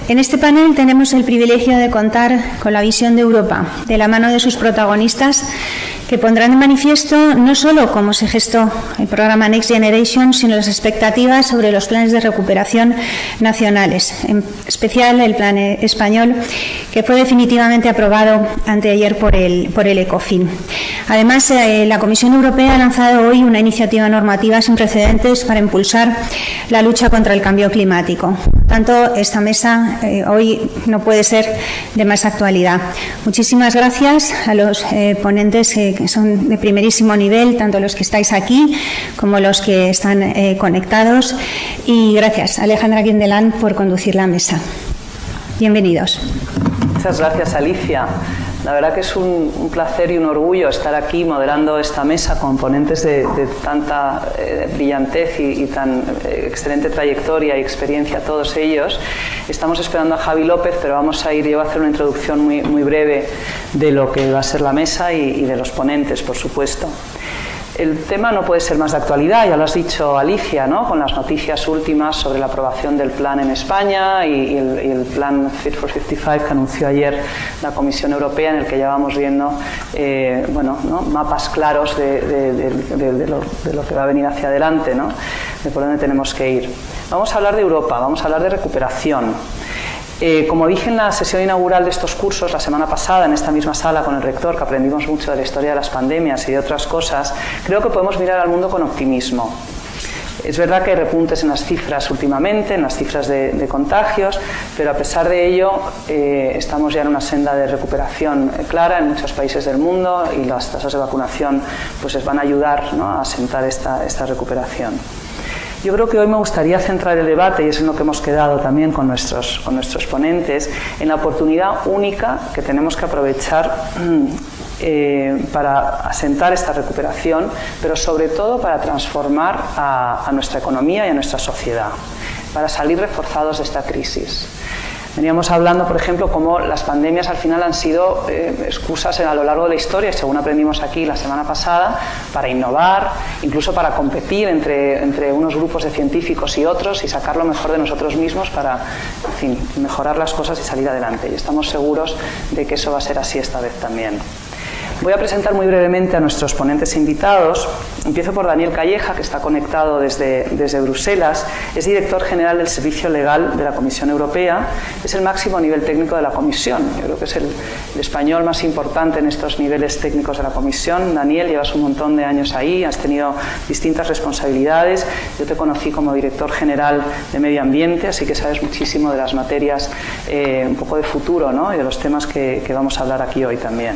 En este panel tenemos el privilegio de contar con la visión de Europa, de la mano de sus protagonistas, que pondrán de manifiesto no solo cómo se gestó el programa Next Generation, sino las expectativas sobre los planes de recuperación nacionales, en especial el plan español, que fue definitivamente aprobado anteayer por el ECOFIN. Además, la Comisión Europea ha lanzado hoy una iniciativa normativa sin precedentes para impulsar la lucha contra el cambio climático. Por tanto, esta mesa hoy no puede ser de más actualidad. Muchísimas gracias a los ponentes que son de primerísimo nivel, tanto los que estáis aquí como los que están conectados. Y gracias, Alejandra Guindelán, por conducir la mesa. Bienvenidos. Muchas gracias, Alicia. La verdad que es un placer y un orgullo estar aquí moderando esta mesa con ponentes de tanta brillantez y tan excelente trayectoria y experiencia todos ellos. Estamos esperando a Javi López, pero yo voy a hacer una introducción muy breve de lo que va a ser la mesa y de los ponentes, por supuesto. El tema no puede ser más de actualidad, ya lo has dicho, Alicia, ¿no? Con las noticias últimas sobre la aprobación del plan en España y el plan Fit for 55 que anunció ayer la Comisión Europea, en el que ya vamos viendo mapas claros de lo que va a venir hacia adelante, ¿no? De por dónde tenemos que ir. Vamos a hablar de Europa, vamos a hablar de recuperación. Como dije en la sesión inaugural de estos cursos la semana pasada, en esta misma sala con el rector, que aprendimos mucho de la historia de las pandemias y de otras cosas, creo que podemos mirar al mundo con optimismo. Es verdad que hay repuntes en las cifras últimamente, en las cifras de contagios, pero a pesar de ello estamos ya en una senda de recuperación clara en muchos países del mundo y las tasas de vacunación pues van a ayudar, ¿no?, a asentar esta recuperación. Yo creo que hoy me gustaría centrar el debate, y es en lo que hemos quedado también con nuestros ponentes, en la oportunidad única que tenemos que aprovechar para asentar esta recuperación, pero sobre todo para transformar a nuestra economía y a nuestra sociedad, para salir reforzados de esta crisis. Veníamos hablando, por ejemplo, cómo las pandemias al final han sido excusas a lo largo de la historia, según aprendimos aquí la semana pasada, para innovar, incluso para competir entre unos grupos de científicos y otros y sacar lo mejor de nosotros mismos para, en fin, mejorar las cosas y salir adelante. Y estamos seguros de que eso va a ser así esta vez también. Voy a presentar muy brevemente a nuestros ponentes invitados. Empiezo por Daniel Calleja, que está conectado desde Bruselas. Es director general del Servicio Legal de la Comisión Europea. Es el máximo nivel técnico de la Comisión. Yo creo que es el español más importante en estos niveles técnicos de la Comisión. Daniel, llevas un montón de años ahí, has tenido distintas responsabilidades. Yo te conocí como director general de Medio Ambiente, así que sabes muchísimo de las materias un poco de futuro, ¿no?, y de los temas que vamos a hablar aquí hoy también.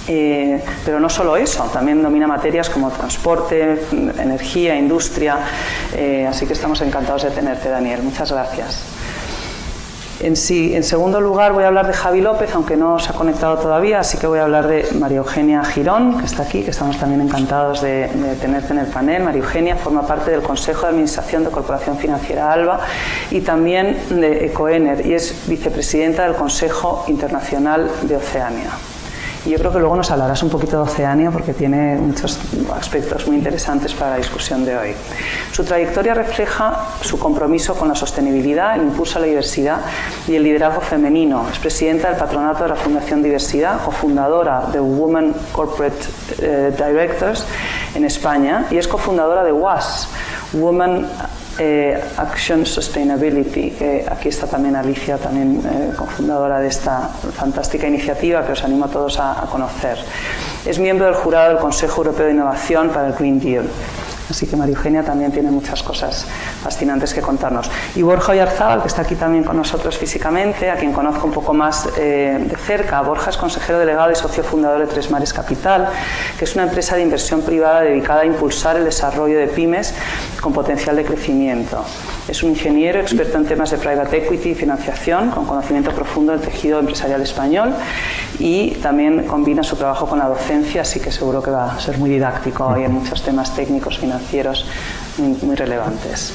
Pero no solo eso, también domina materias como transporte, energía, industria, así que estamos encantados de tenerte, Daniel. Muchas gracias. En segundo lugar voy a hablar de Javi López, aunque no se ha conectado todavía, así que voy a hablar de María Eugenia Girón, que está aquí, que estamos también encantados de tenerte en el panel. María Eugenia forma parte del Consejo de Administración de Corporación Financiera ALBA y también de Ecoener, y es vicepresidenta del Consejo Internacional de Oceania. Y yo creo que luego nos hablarás un poquito de Oceania porque tiene muchos aspectos muy interesantes para la discusión de hoy. Su trayectoria refleja su compromiso con la sostenibilidad, el impulso a la diversidad y el liderazgo femenino. Es presidenta del patronato de la Fundación Diversidad, cofundadora de Women Corporate Directors en España y es cofundadora de WAS, Women Action Sustainability, que aquí está también Alicia, también cofundadora de esta fantástica iniciativa que os animo a todos a conocer. Es miembro del jurado del Consejo Europeo de Innovación para el Green Deal. Así que María Eugenia también tiene muchas cosas fascinantes que contarnos. Y Borja Oyarzábal, que está aquí también con nosotros físicamente, a quien conozco un poco más de cerca. Borja es consejero delegado y socio fundador de Tres Mares Capital, que es una empresa de inversión privada dedicada a impulsar el desarrollo de pymes con potencial de crecimiento. Es un ingeniero experto en temas de private equity y financiación, con conocimiento profundo del tejido empresarial español y también combina su trabajo con la docencia, así que seguro que va a ser muy didáctico y en muchos temas técnicos, financieros muy relevantes.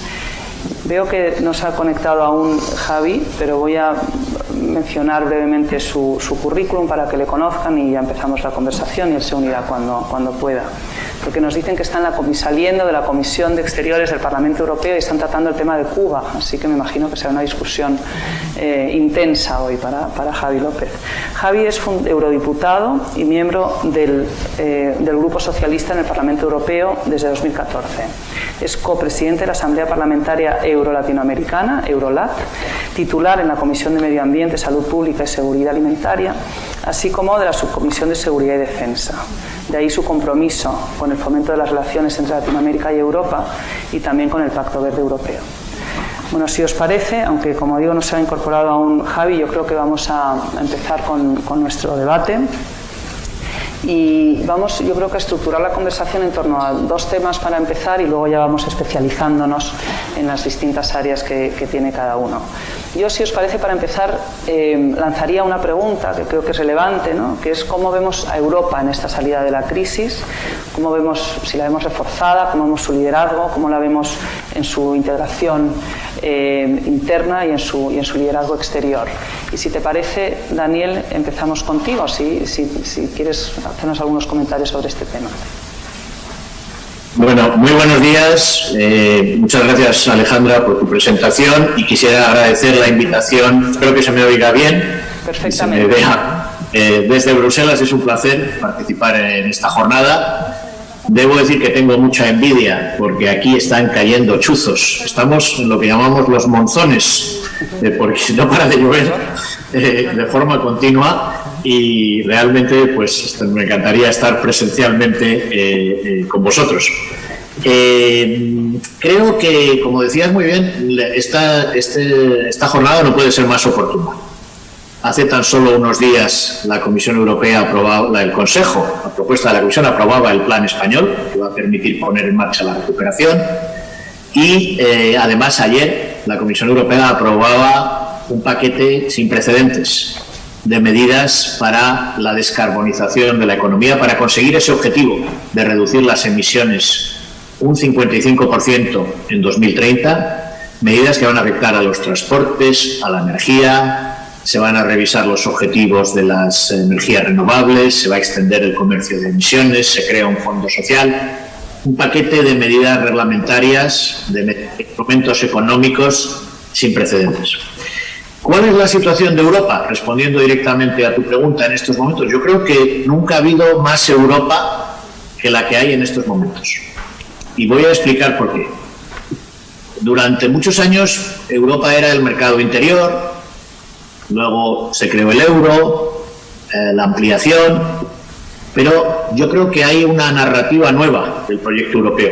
Veo que no se ha conectado aún Javi, pero voy a mencionar brevemente su currículum para que le conozcan y ya empezamos la conversación y él se unirá cuando pueda. porque nos dicen que están saliendo de la Comisión de Exteriores del Parlamento Europeo y están tratando el tema de Cuba, así que me imagino que será una discusión intensa hoy para Javi López. Javi es eurodiputado y miembro del Grupo Socialista en el Parlamento Europeo desde 2014. Es copresidente de la Asamblea Parlamentaria Euro-Latinoamericana, Eurolat, titular en la Comisión de Medio Ambiente, Salud Pública y Seguridad Alimentaria, así como de la Subcomisión de Seguridad y Defensa. De ahí su compromiso con el fomento de las relaciones entre Latinoamérica y Europa y también con el Pacto Verde Europeo. Bueno, si os parece, aunque como digo no se ha incorporado aún Javi, yo creo que vamos a empezar con nuestro debate. Y vamos, yo creo que a estructurar la conversación en torno a dos temas para empezar y luego ya vamos especializándonos en las distintas áreas que tiene cada uno. Yo, si os parece, para empezar, lanzaría una pregunta que creo que es relevante, ¿no? Que es cómo vemos a Europa en esta salida de la crisis, cómo vemos, si la vemos reforzada, cómo vemos su liderazgo, cómo la vemos en su integración interna y en su liderazgo exterior. Y si te parece, Daniel, empezamos contigo, si quieres hacernos algunos comentarios sobre este tema. Bueno, muy buenos días. Muchas gracias, Alejandra, por tu presentación y quisiera agradecer la invitación. Espero que se me oiga bien. Perfectamente. Se me vea. Desde Bruselas es un placer participar en esta jornada. Debo decir que tengo mucha envidia porque aquí están cayendo chuzos. Estamos en lo que llamamos los monzones, porque no para de llover de forma continua y realmente pues me encantaría estar presencialmente con vosotros. Creo que, como decías muy bien, esta jornada no puede ser más oportuna. Hace tan solo unos días la Comisión Europea aprobaba, el Consejo, a propuesta de la Comisión, aprobaba el plan español que va a permitir poner en marcha la recuperación y además ayer la Comisión Europea aprobaba un paquete sin precedentes de medidas para la descarbonización de la economía para conseguir ese objetivo de reducir las emisiones un 55% en 2030, medidas que van a afectar a los transportes, a la energía. Se van a revisar los objetivos de las energías renovables, se va a extender el comercio de emisiones, se crea un fondo social, un paquete de medidas reglamentarias, de instrumentos económicos sin precedentes. ¿Cuál es la situación de Europa? Respondiendo directamente a tu pregunta en estos momentos, yo creo que nunca ha habido más Europa que la que hay en estos momentos. Y voy a explicar por qué. Durante muchos años Europa era el mercado interior. Luego se creó el euro, la ampliación, pero yo creo que hay una narrativa nueva del proyecto europeo.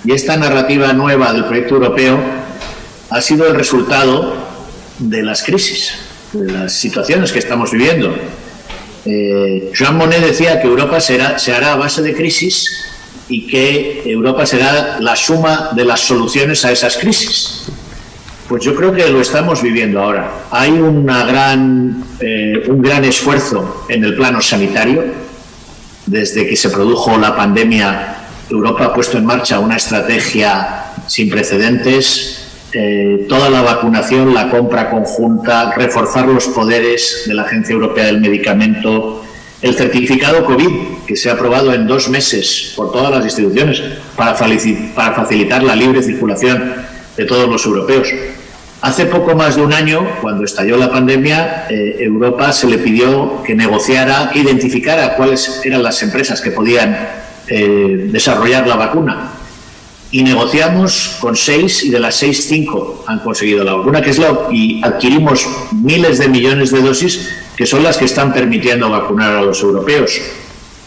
Y esta narrativa nueva del proyecto europeo ha sido el resultado de las crisis, de las situaciones que estamos viviendo. Jean Monnet decía que Europa se hará a base de crisis y que Europa será la suma de las soluciones a esas crisis. Pues yo creo que lo estamos viviendo ahora. Hay un gran esfuerzo en el plano sanitario. Desde que se produjo la pandemia, Europa ha puesto en marcha una estrategia sin precedentes. Toda la vacunación, la compra conjunta, reforzar los poderes de la Agencia Europea del Medicamento, el certificado COVID, que se ha aprobado en 2 meses por todas las instituciones para facilitar la libre circulación de todos los europeos. Hace poco más de un año, cuando estalló la pandemia, Europa se le pidió que negociara, que identificara cuáles eran las empresas que podían desarrollar la vacuna. Y negociamos con 6 y de las 6, 5 han conseguido la vacuna, y adquirimos miles de millones de dosis que son las que están permitiendo vacunar a los europeos.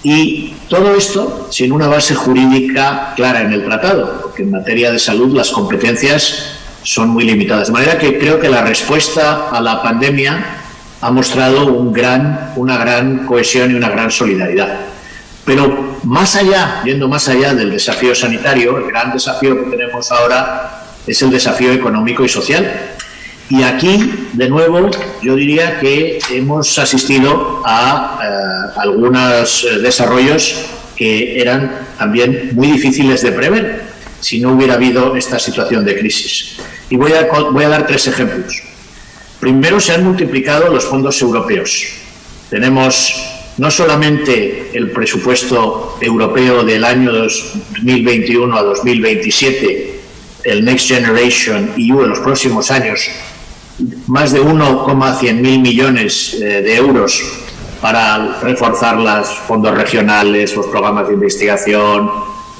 Y todo esto sin una base jurídica clara en el tratado, porque en materia de salud las competencias son muy limitadas. De manera que creo que la respuesta a la pandemia ha mostrado una gran cohesión y una gran solidaridad. Pero yendo más allá del desafío sanitario, el gran desafío que tenemos ahora es el desafío económico y social. Y aquí, de nuevo, yo diría que hemos asistido a algunos desarrollos que eran también muy difíciles de prever si no hubiera habido esta situación de crisis. Y voy a dar 3 ejemplos. Primero, se han multiplicado los fondos europeos. Tenemos no solamente el presupuesto europeo del año 2021 a 2027, el Next Generation EU en los próximos años, más de 1,100.000 millones de euros para reforzar los fondos regionales, los programas de investigación,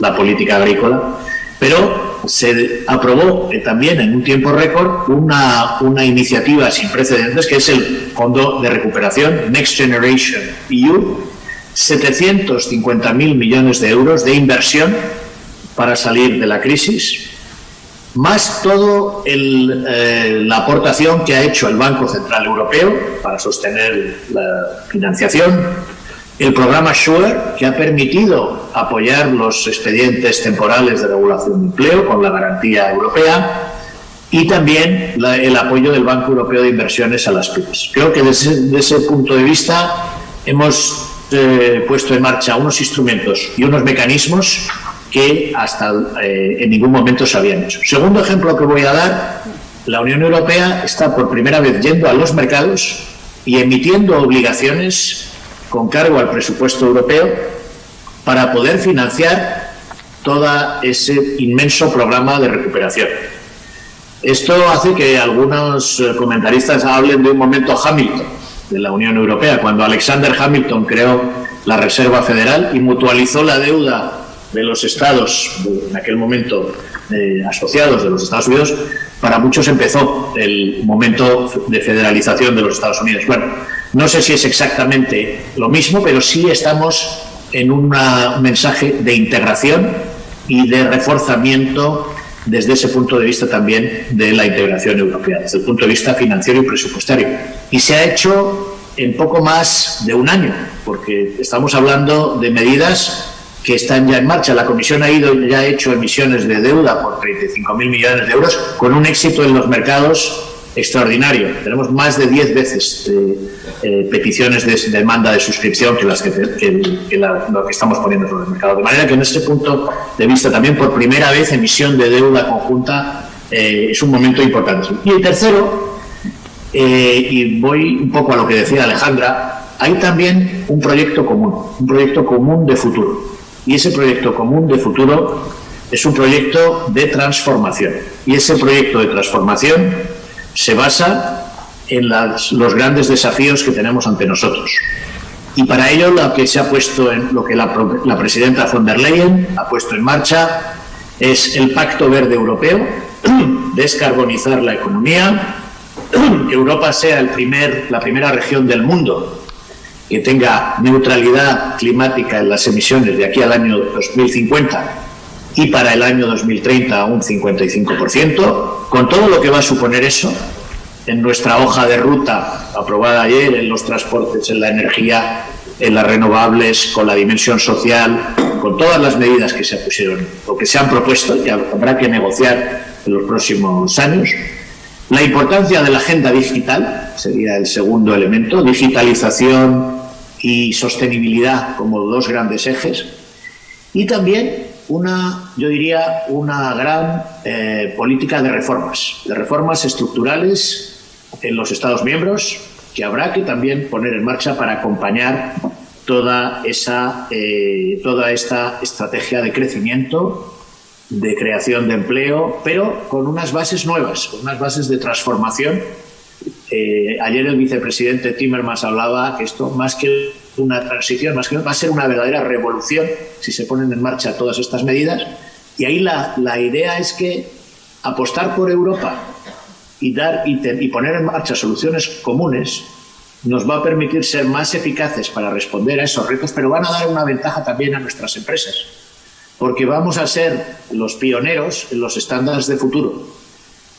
la política agrícola, pero se aprobó también en un tiempo récord una iniciativa sin precedentes que es el Fondo de Recuperación Next Generation EU, 750.000 millones de euros de inversión para salir de la crisis, más todo la aportación que ha hecho el Banco Central Europeo para sostener la financiación, el programa SURE, que ha permitido apoyar los expedientes temporales de regulación de empleo con la garantía europea, y también el apoyo del Banco Europeo de Inversiones a las pymes. Creo que desde ese punto de vista hemos puesto en marcha unos instrumentos y unos mecanismos que hasta en ningún momento se habían hecho. Segundo ejemplo que voy a dar, la Unión Europea está por primera vez yendo a los mercados y emitiendo obligaciones con cargo al presupuesto europeo para poder financiar todo ese inmenso programa de recuperación. Esto hace que algunos comentaristas hablen de un momento Hamilton de la Unión Europea, cuando Alexander Hamilton creó la Reserva Federal y mutualizó la deuda de los estados, en aquel momento asociados de los Estados Unidos. Para muchos empezó el momento de federalización de los Estados Unidos. Bueno, no sé si es exactamente lo mismo, pero sí estamos en un mensaje de integración y de reforzamiento desde ese punto de vista también de la integración europea, desde el punto de vista financiero y presupuestario. Y se ha hecho en poco más de un año, porque estamos hablando de medidas que están ya en marcha. La Comisión ya ha hecho emisiones de deuda por 35.000 millones de euros, con un éxito en los mercados extraordinario. Tenemos más de 10 veces peticiones de demanda de suscripción que lo que estamos poniendo sobre el mercado. De manera que en este punto de vista también, por primera vez, emisión de deuda conjunta es un momento importante. Y el tercero, y voy un poco a lo que decía Alejandra, hay también un proyecto común de futuro. Y ese proyecto común de futuro es un proyecto de transformación. Y ese proyecto de transformación se basa en los grandes desafíos que tenemos ante nosotros. Y para ello lo que se ha puesto lo que la presidenta von der Leyen ha puesto en marcha es el Pacto Verde Europeo, descarbonizar la economía, que Europa sea la primera región del mundo que tenga neutralidad climática en las emisiones de aquí al año 2050 y para el año 2030 un 55%, con todo lo que va a suponer eso en nuestra hoja de ruta aprobada ayer, en los transportes, en la energía, en las renovables, con la dimensión social, con todas las medidas que se pusieron o que se han propuesto y que habrá que negociar en los próximos años. La importancia de la agenda digital sería el segundo elemento, digitalización y sostenibilidad como dos grandes ejes, y también yo diría una gran política de reformas estructurales en los Estados miembros, que habrá que también poner en marcha para acompañar toda esta estrategia de crecimiento, de creación de empleo, pero con unas bases nuevas, con unas bases de transformación. Ayer el vicepresidente Timmermans hablaba que esto, más que una transición, va a ser una verdadera revolución si se ponen en marcha todas estas medidas. Y ahí la idea es que apostar por Europa y poner en marcha soluciones comunes nos va a permitir ser más eficaces para responder a esos retos, pero van a dar una ventaja también a nuestras empresas, porque vamos a ser los pioneros en los estándares de futuro,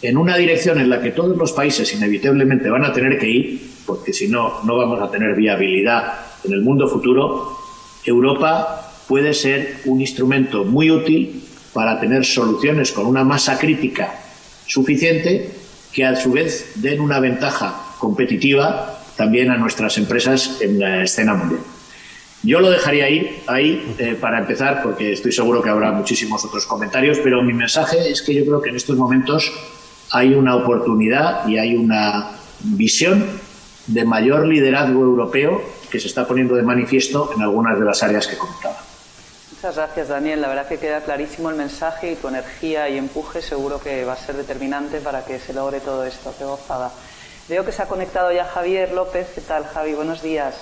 en una dirección en la que todos los países inevitablemente van a tener que ir, porque si no, no vamos a tener viabilidad en el mundo futuro. Europa puede ser un instrumento muy útil para tener soluciones con una masa crítica suficiente que a su vez den una ventaja competitiva también a nuestras empresas en la escena mundial. Yo lo dejaría ahí para empezar, porque estoy seguro que habrá muchísimos otros comentarios, pero mi mensaje es que yo creo que en estos momentos hay una oportunidad y hay una visión de mayor liderazgo europeo que se está poniendo de manifiesto en algunas de las áreas que comentaba. Muchas gracias, Daniel. La verdad que queda clarísimo el mensaje y tu energía y empuje seguro que va a ser determinante para que se logre todo esto. Qué gozada. Veo que se ha conectado ya Javier López. ¿Qué tal, Javi? Buenos días.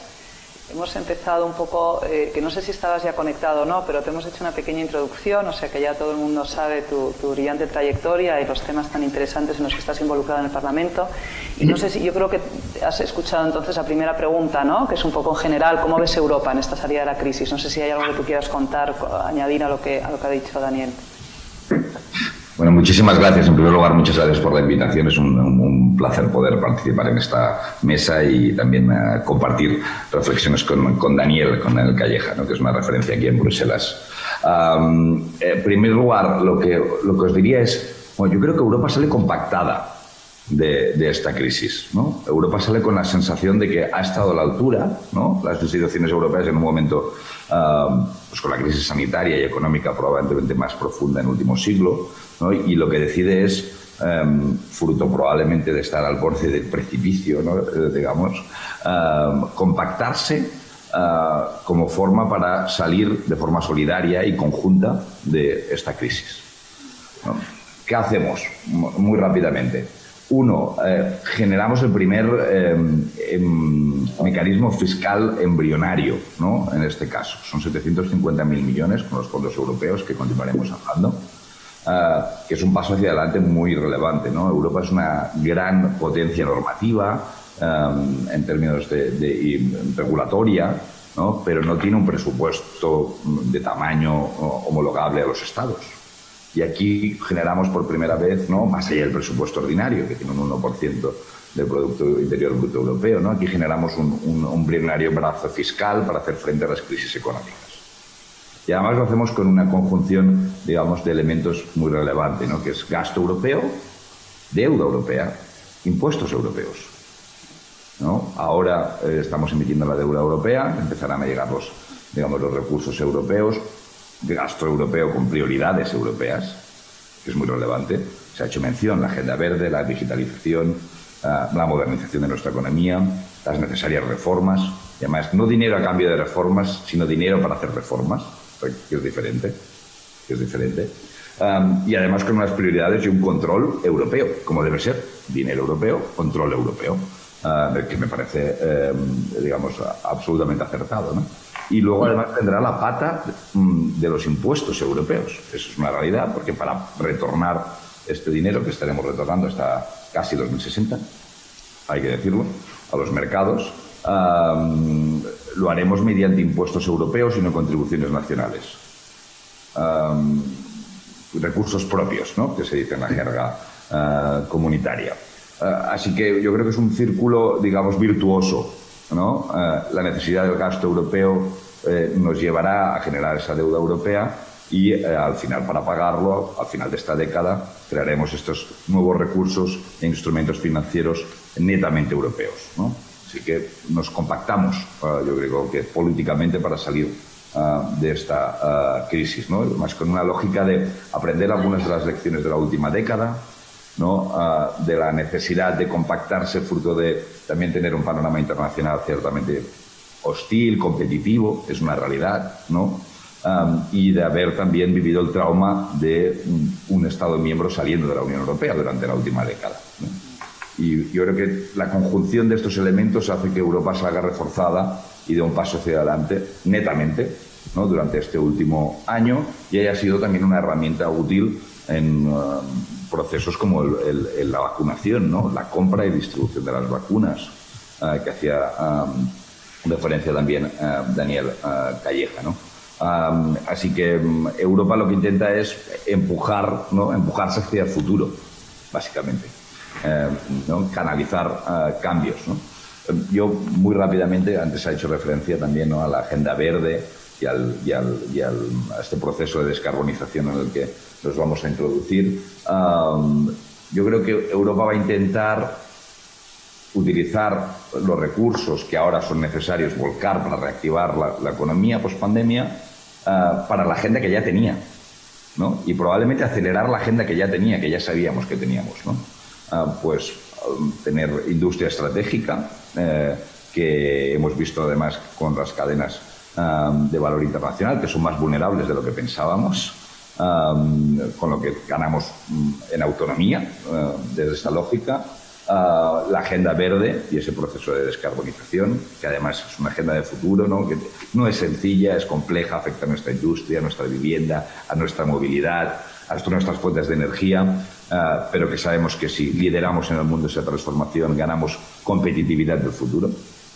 Hemos empezado un poco, que no sé si estabas ya conectado o no, pero te hemos hecho una pequeña introducción, o sea que ya todo el mundo sabe tu brillante trayectoria y los temas tan interesantes en los que estás involucrado en el Parlamento. Y no sé si, yo creo que has escuchado entonces la primera pregunta, ¿no? Que es un poco en general, ¿cómo ves Europa en esta salida de la crisis? No sé si hay algo que tú quieras contar, añadir a lo que ha dicho Daniel. Bueno, muchísimas gracias. En primer lugar, muchas gracias por la invitación. Es un placer poder participar en esta mesa y también compartir reflexiones con Daniel, con el Calleja, ¿no? Que es una referencia aquí en Bruselas. En primer lugar, lo que os diría es, bueno, yo creo que Europa sale compactada de esta crisis, ¿no? Europa sale con la sensación de que ha estado a la altura, ¿no? Las instituciones europeas en un momento pues con la crisis sanitaria y económica probablemente más profunda en el último siglo, ¿no? Y lo que decide es, fruto probablemente de estar al borde del precipicio, ¿no? Digamos, compactarse como forma para salir de forma solidaria y conjunta de esta crisis, ¿no? ¿Qué hacemos? Muy rápidamente. Uno, generamos el primer mecanismo fiscal embrionario, ¿no? En este caso. Son 750.000 millones con los fondos europeos que continuaremos hablando, que es un paso hacia adelante muy relevante, ¿no? Europa es una gran potencia normativa en términos de regulatoria, ¿no? Pero no tiene un presupuesto de tamaño homologable a los estados. Y aquí generamos por primera vez, ¿no? Más allá del presupuesto ordinario, que tiene un 1% del Producto Interior Bruto Europeo, ¿no? Aquí generamos un embrionario brazo fiscal para hacer frente a las crisis económicas. Y además lo hacemos con una conjunción, digamos, de elementos muy relevantes, ¿no? Que es gasto europeo, deuda europea, impuestos europeos, ¿no? Ahora estamos emitiendo la deuda europea, empezarán a llegar los recursos europeos, gasto europeo con prioridades europeas, que es muy relevante. Se ha hecho mención la agenda verde, la digitalización, la modernización de nuestra economía, las necesarias reformas, y además no dinero a cambio de reformas, sino dinero para hacer reformas, que es diferente. Y además con unas prioridades y un control europeo, como debe ser, dinero europeo, control europeo, que me parece, digamos, absolutamente acertado, ¿no? Y luego además tendrá la pata de los impuestos europeos. Eso es una realidad, porque para retornar este dinero que estaremos retornando hasta casi 2060, hay que decirlo, a los mercados, lo haremos mediante impuestos europeos y no contribuciones nacionales. Recursos propios, ¿no? Que se dice en la jerga comunitaria. Así que yo creo que es un círculo, digamos, virtuoso, ¿no? La necesidad del gasto europeo nos llevará a generar esa deuda europea y al final, para pagarlo, al final de esta década, crearemos estos nuevos recursos e instrumentos financieros netamente europeos, ¿no? Así que nos compactamos, yo creo que políticamente, para salir de esta crisis, ¿no? Además, con una lógica de aprender algunas de las lecciones de la última década, ¿no? De la necesidad de compactarse, fruto de también tener un panorama internacional ciertamente hostil, competitivo, es una realidad, ¿no? Y de haber también vivido el trauma de un Estado miembro saliendo de la Unión Europea durante la última década, ¿no? Y yo creo que la conjunción de estos elementos hace que Europa salga reforzada y dé un paso hacia adelante netamente, ¿no? Durante este último año, y haya sido también una herramienta útil en procesos como la vacunación, ¿no? La compra y distribución de las vacunas, que hacía referencia también Daniel Calleja, ¿no? Así que Europa lo que intenta es empujarse hacia el futuro, básicamente, ¿no? Canalizar cambios, ¿no? Yo muy rápidamente, antes ha hecho referencia también, ¿no? A la agenda verde y a este proceso de descarbonización en el que nos vamos a introducir. Yo creo que Europa va a intentar utilizar los recursos que ahora son necesarios, volcar para reactivar la economía post-pandemia, para la agenda que ya tenía, ¿no? Y probablemente acelerar la agenda que ya tenía, que ya sabíamos que teníamos, ¿no? Pues tener industria estratégica, que hemos visto además con las cadenas de valor internacional, que son más vulnerables de lo que pensábamos, con lo que ganamos en autonomía desde esta lógica. La agenda verde y ese proceso de descarbonización, que además es una agenda de futuro, ¿no? Que no es sencilla, es compleja, afecta a nuestra industria, a nuestra vivienda, a nuestra movilidad, a nuestras fuentes de energía, pero que sabemos que si lideramos en el mundo esa transformación, ganamos competitividad del futuro,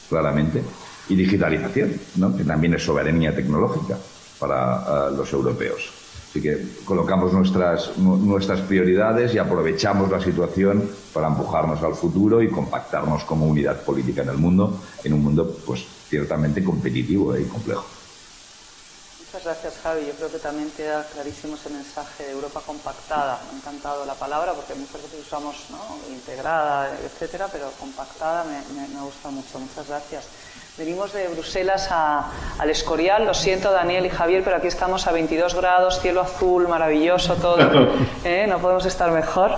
claramente, y digitalización, ¿no? Que también es soberanía tecnológica para los europeos. Así que colocamos nuestras prioridades y aprovechamos la situación para empujarnos al futuro y compactarnos como unidad política en el mundo, en un mundo pues ciertamente competitivo y complejo. Muchas gracias, Javi. Yo creo que también queda clarísimo ese mensaje de Europa compactada. Me ha encantado la palabra porque muchas veces usamos, ¿no?, integrada, etcétera, pero compactada me gusta mucho. Muchas gracias. Venimos de Bruselas al Escorial, lo siento Daniel y Javier, pero aquí estamos a 22 grados, cielo azul, maravilloso todo, no podemos estar mejor.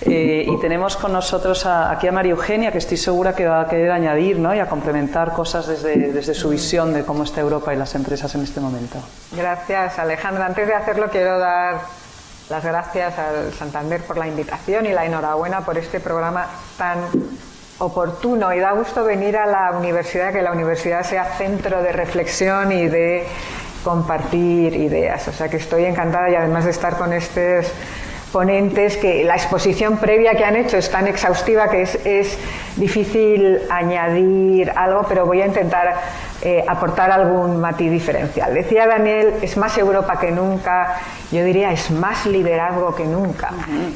Y tenemos con nosotros aquí a María Eugenia, que estoy segura que va a querer añadir, ¿no?, y a complementar cosas desde su visión de cómo está Europa y las empresas en este momento. Gracias, Alejandra. Antes de hacerlo quiero dar las gracias al Santander por la invitación y la enhorabuena por este programa tan oportuno, y da gusto venir a la universidad, que la universidad sea centro de reflexión y de compartir ideas. O sea que estoy encantada, y además de estar con estos ponentes, que la exposición previa que han hecho es tan exhaustiva que es difícil añadir algo, pero voy a intentar aportar algún matiz diferencial. Decía Daniel, es más Europa que nunca, yo diría es más liderazgo que nunca,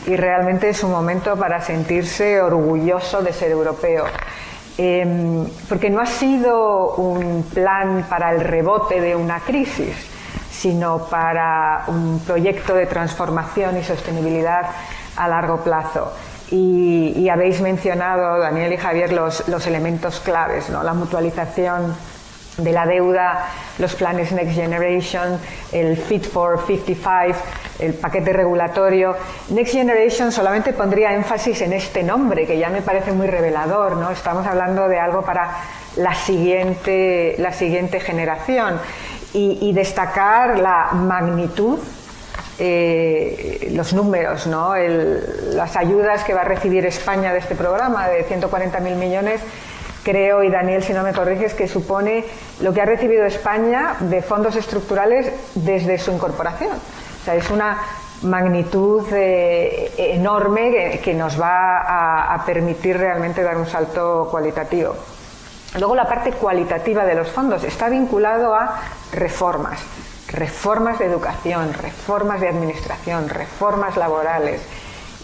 y realmente es un momento para sentirse orgulloso de ser europeo. Porque no ha sido un plan para el rebote de una crisis, sino para un proyecto de transformación y sostenibilidad a largo plazo. Y habéis mencionado, Daniel y Javier, los elementos claves, ¿no? La mutualización de la deuda, los planes Next Generation, el Fit for 55, el paquete regulatorio. Next Generation solamente pondría énfasis en este nombre, que ya me parece muy revelador, ¿no? Estamos hablando de algo para la siguiente generación. Y destacar la magnitud, los números, ¿no? Las ayudas que va a recibir España de este programa de 140.000 millones, creo, y Daniel, si no me corriges, que supone lo que ha recibido España de fondos estructurales desde su incorporación. O sea, es una magnitud enorme que nos va a permitir realmente dar un salto cualitativo. Luego, la parte cualitativa de los fondos está vinculado a reformas de educación, reformas de administración, reformas laborales,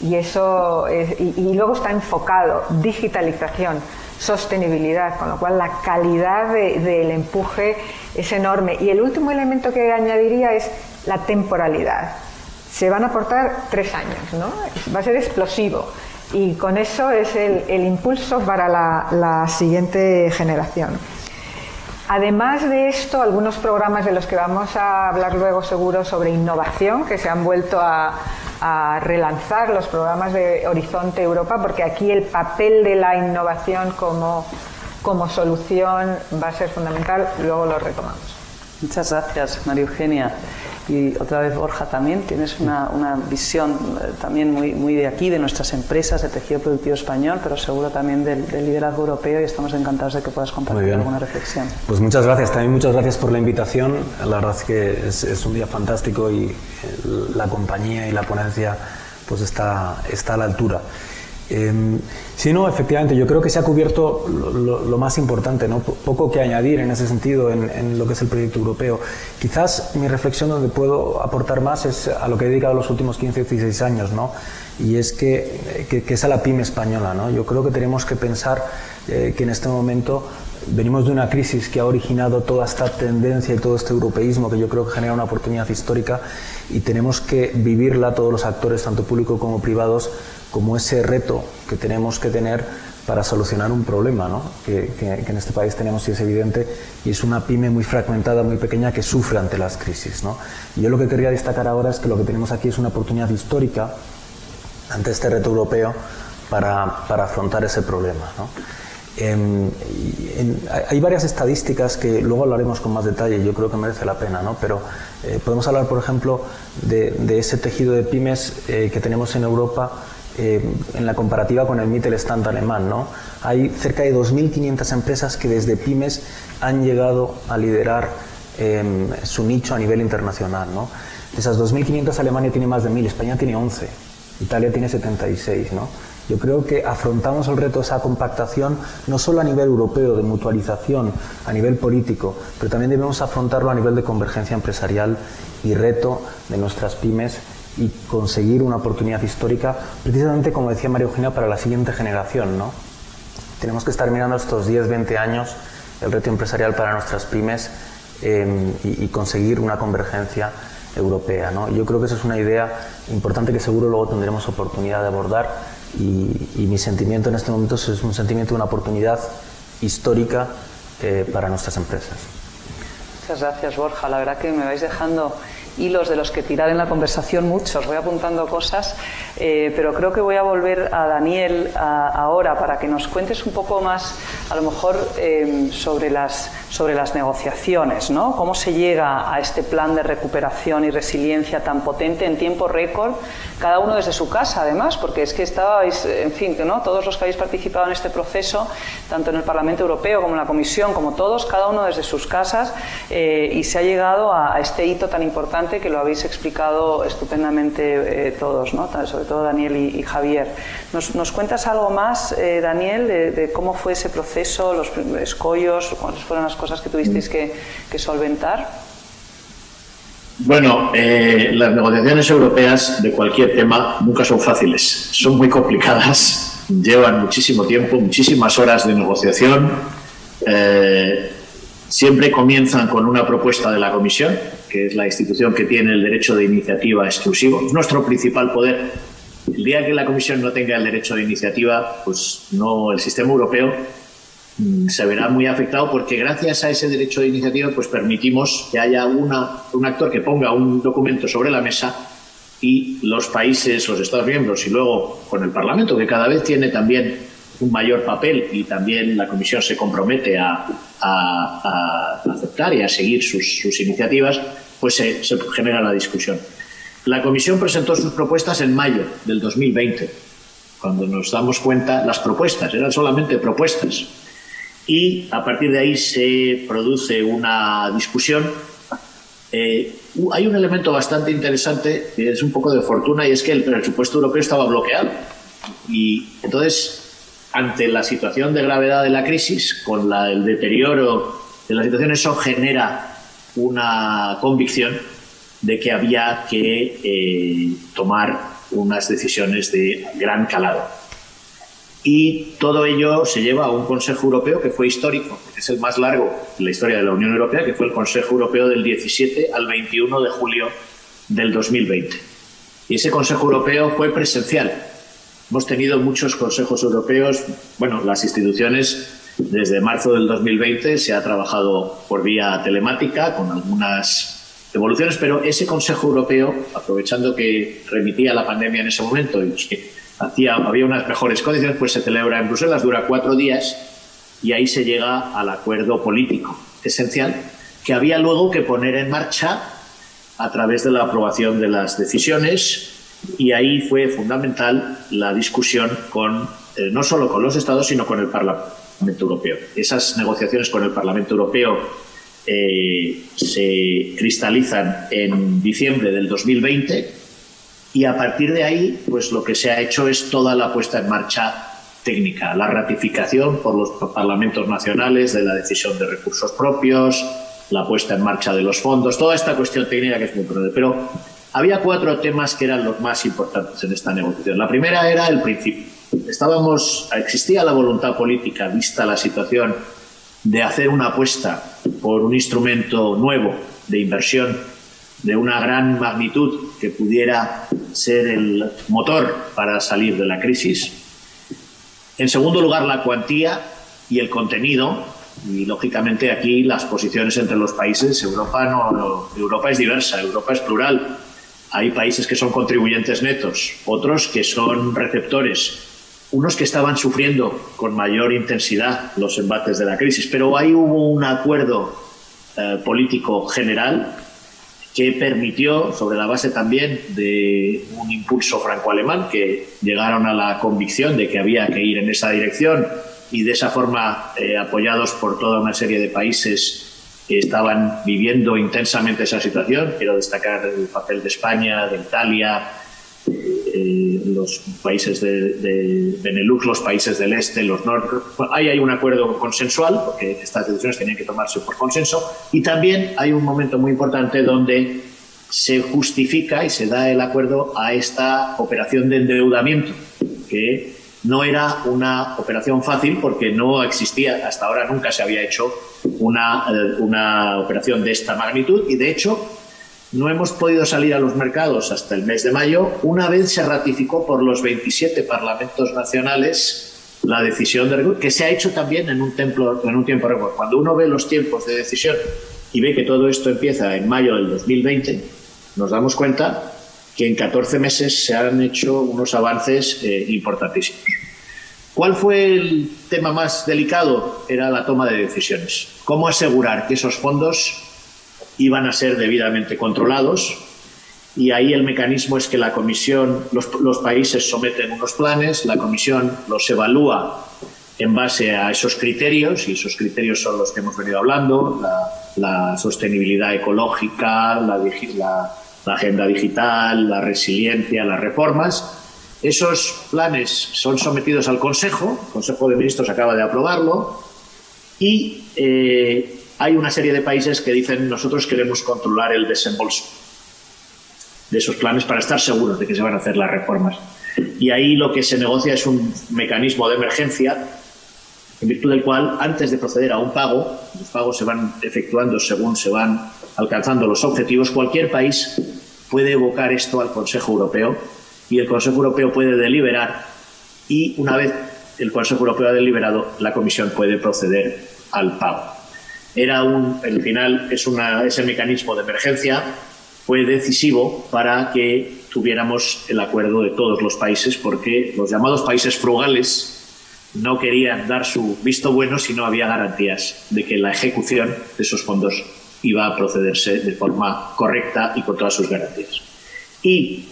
y eso y luego está enfocado digitalización, sostenibilidad, con lo cual la calidad del empuje es enorme. Y el último elemento que añadiría es la temporalidad. Se van a aportar 3 años, ¿no? Va a ser explosivo. Y con eso es el impulso para la siguiente generación. Además de esto, algunos programas de los que vamos a hablar luego seguro sobre innovación, que se han vuelto a relanzar, los programas de Horizonte Europa, porque aquí el papel de la innovación como solución va a ser fundamental, luego lo retomamos. Muchas gracias, María Eugenia. Y otra vez, Borja, también tienes una visión también muy de aquí, de nuestras empresas, del tejido productivo español, pero seguro también del liderazgo europeo, y estamos encantados de que puedas compartir alguna reflexión. Pues muchas gracias, también muchas gracias por la invitación. La verdad es que es un día fantástico, y la compañía y la ponencia pues está a la altura. Sí, no, efectivamente, yo creo que se ha cubierto lo más importante, ¿no? Poco que añadir en ese sentido en lo que es el proyecto europeo. Quizás mi reflexión donde puedo aportar más es a lo que he dedicado los últimos 15 o 16 años, ¿no? Y es que es a la pyme española, ¿no? Yo creo que tenemos que pensar que en este momento venimos de una crisis que ha originado toda esta tendencia y todo este europeísmo que yo creo que genera una oportunidad histórica, y tenemos que vivirla todos los actores, tanto públicos como privados, como ese reto que tenemos que tener para solucionar un problema, ¿no? que en este país tenemos, y es evidente, y es una pyme muy fragmentada, muy pequeña, que sufre ante las crisis, ¿no? Y yo lo que querría destacar ahora es que lo que tenemos aquí es una oportunidad histórica ante este reto europeo para afrontar ese problema, ¿no? Hay varias estadísticas que luego hablaremos con más detalle, yo creo que merece la pena, ¿no? Pero podemos hablar, por ejemplo, de ese tejido de pymes que tenemos en Europa en la comparativa con el Mittelstand alemán, ¿no? Hay cerca de 2.500 empresas que desde pymes han llegado a liderar su nicho a nivel internacional, ¿no? De esas 2.500, Alemania tiene más de 1.000, España tiene 11, Italia tiene 76, ¿no? Yo creo que afrontamos el reto de esa compactación no solo a nivel europeo, de mutualización, a nivel político, pero también debemos afrontarlo a nivel de convergencia empresarial y reto de nuestras pymes y conseguir una oportunidad histórica, precisamente como decía María Eugenia, para la siguiente generación, ¿no? Tenemos que estar mirando estos 10, 20 años, el reto empresarial para nuestras pymes y conseguir una convergencia europea, ¿no? Yo creo que esa es una idea importante que seguro luego tendremos oportunidad de abordar y mi sentimiento en este momento es un sentimiento de una oportunidad histórica para nuestras empresas. Muchas gracias, Borja. La verdad que me vais dejando hilos de los que tirar en la conversación muchos. Voy apuntando cosas, pero creo que voy a volver a Daniel ahora para que nos cuentes un poco más, a lo mejor, sobre las negociaciones, ¿no? Cómo se llega a este plan de recuperación y resiliencia tan potente en tiempo récord, cada uno desde su casa, además, porque es que estabais, en fin, ¿no? Todos los que habéis participado en este proceso, tanto en el Parlamento Europeo como en la Comisión, como todos, cada uno desde sus casas, y se ha llegado a este hito tan importante que lo habéis explicado estupendamente todos, ¿no? Sobre todo Daniel y Javier. ¿Nos cuentas algo más, Daniel, de cómo fue ese proceso, los escollos, cuáles fueron las cosas que tuvisteis que solventar? Bueno, las negociaciones europeas de cualquier tema nunca son fáciles, son muy complicadas, llevan muchísimo tiempo, muchísimas horas de negociación. Siempre comienzan con una propuesta de la Comisión, que es la institución que tiene el derecho de iniciativa exclusivo. Es nuestro principal poder. El día que la Comisión no tenga el derecho de iniciativa, pues no, el sistema europeo se verá muy afectado, porque gracias a ese derecho de iniciativa pues permitimos que haya un actor que ponga un documento sobre la mesa y los países, los Estados miembros y luego con el Parlamento, que cada vez tiene también un mayor papel y también la Comisión se compromete a aceptar y a seguir sus iniciativas, pues se genera la discusión. La Comisión presentó sus propuestas en mayo del 2020. Cuando nos damos cuenta, las propuestas eran solamente propuestas. Y a partir de ahí se produce una discusión. Hay un elemento bastante interesante, que es un poco de fortuna, y es que el presupuesto europeo estaba bloqueado. Y entonces, ante la situación de gravedad de la crisis, con el deterioro de la situación, eso genera una convicción de que había que tomar unas decisiones de gran calado. Y todo ello se lleva a un Consejo Europeo que fue histórico, que es el más largo de la historia de la Unión Europea, que fue el Consejo Europeo del 17 al 21 de julio del 2020. Y ese Consejo Europeo fue presencial. Hemos tenido muchos consejos europeos. Bueno, las instituciones, desde marzo del 2020 se ha trabajado por vía telemática con algunas evoluciones, pero ese Consejo Europeo, aprovechando que remitía la pandemia en ese momento y que había unas mejores condiciones, pues se celebra en Bruselas, dura 4 días y ahí se llega al acuerdo político esencial que había luego que poner en marcha a través de la aprobación de las decisiones. Y ahí fue fundamental la discusión no solo con los Estados, sino con el Parlamento Europeo. Esas negociaciones con el Parlamento Europeo se cristalizan en diciembre del 2020 y a partir de ahí pues lo que se ha hecho es toda la puesta en marcha técnica, la ratificación por los parlamentos nacionales de la decisión de recursos propios, la puesta en marcha de los fondos, toda esta cuestión técnica que es muy importante. Pero había 4 temas que eran los más importantes en esta negociación. La primera era el principio. Existía la voluntad política, vista la situación, de hacer una apuesta por un instrumento nuevo de inversión de una gran magnitud que pudiera ser el motor para salir de la crisis. En segundo lugar, la cuantía y el contenido. Y, lógicamente, aquí las posiciones entre los países. Europa es diversa, Europa es plural. Hay países que son contribuyentes netos, otros que son receptores. unos que estaban sufriendo con mayor intensidad los embates de la crisis, pero ahí hubo un acuerdo político general que permitió, sobre la base también de un impulso franco-alemán, que llegaron a la convicción de que había que ir en esa dirección y de esa forma, apoyados por toda una serie de países que estaban viviendo intensamente esa situación. Quiero destacar el papel de España, de Italia, los países de Benelux, los países del este, los nórdicos. Ahí hay un acuerdo consensual, porque estas decisiones tenían que tomarse por consenso, y también hay un momento muy importante donde se justifica y se da el acuerdo a esta operación de endeudamiento, que no era una operación fácil porque no existía, hasta ahora nunca se había hecho una operación de esta magnitud, y de hecho no hemos podido salir a los mercados hasta el mes de mayo. Una vez se ratificó por los 27 parlamentos nacionales la decisión de que se ha hecho también en un tiempo récord. Cuando uno ve los tiempos de decisión y ve que todo esto empieza en mayo del 2020, nos damos cuenta que en 14 meses se han hecho unos avances importantísimos. ¿Cuál fue el tema más delicado? Era la toma de decisiones. ¿Cómo asegurar que esos fondos iban a ser debidamente controlados? Y ahí el mecanismo es que la Comisión, los países someten unos planes, la Comisión los evalúa en base a esos criterios, y esos criterios son los que hemos venido hablando: la sostenibilidad ecológica, la agenda digital, la resiliencia, las reformas. Esos planes son sometidos al Consejo, el Consejo de Ministros acaba de aprobarlo, y hay una serie de países que dicen: nosotros queremos controlar el desembolso de esos planes para estar seguros de que se van a hacer las reformas. Y ahí lo que se negocia es un mecanismo de emergencia, en virtud del cual, antes de proceder a un pago, los pagos se van efectuando según se van alcanzando los objetivos. Cualquier país puede evocar esto al Consejo Europeo, y el Consejo Europeo puede deliberar, y una vez el Consejo Europeo ha deliberado, la Comisión puede proceder al pago. El final ese mecanismo de emergencia fue decisivo para que tuviéramos el acuerdo de todos los países, porque los llamados países frugales no querían dar su visto bueno si no había garantías de que la ejecución de esos fondos iba a procederse de forma correcta y con todas sus garantías. Y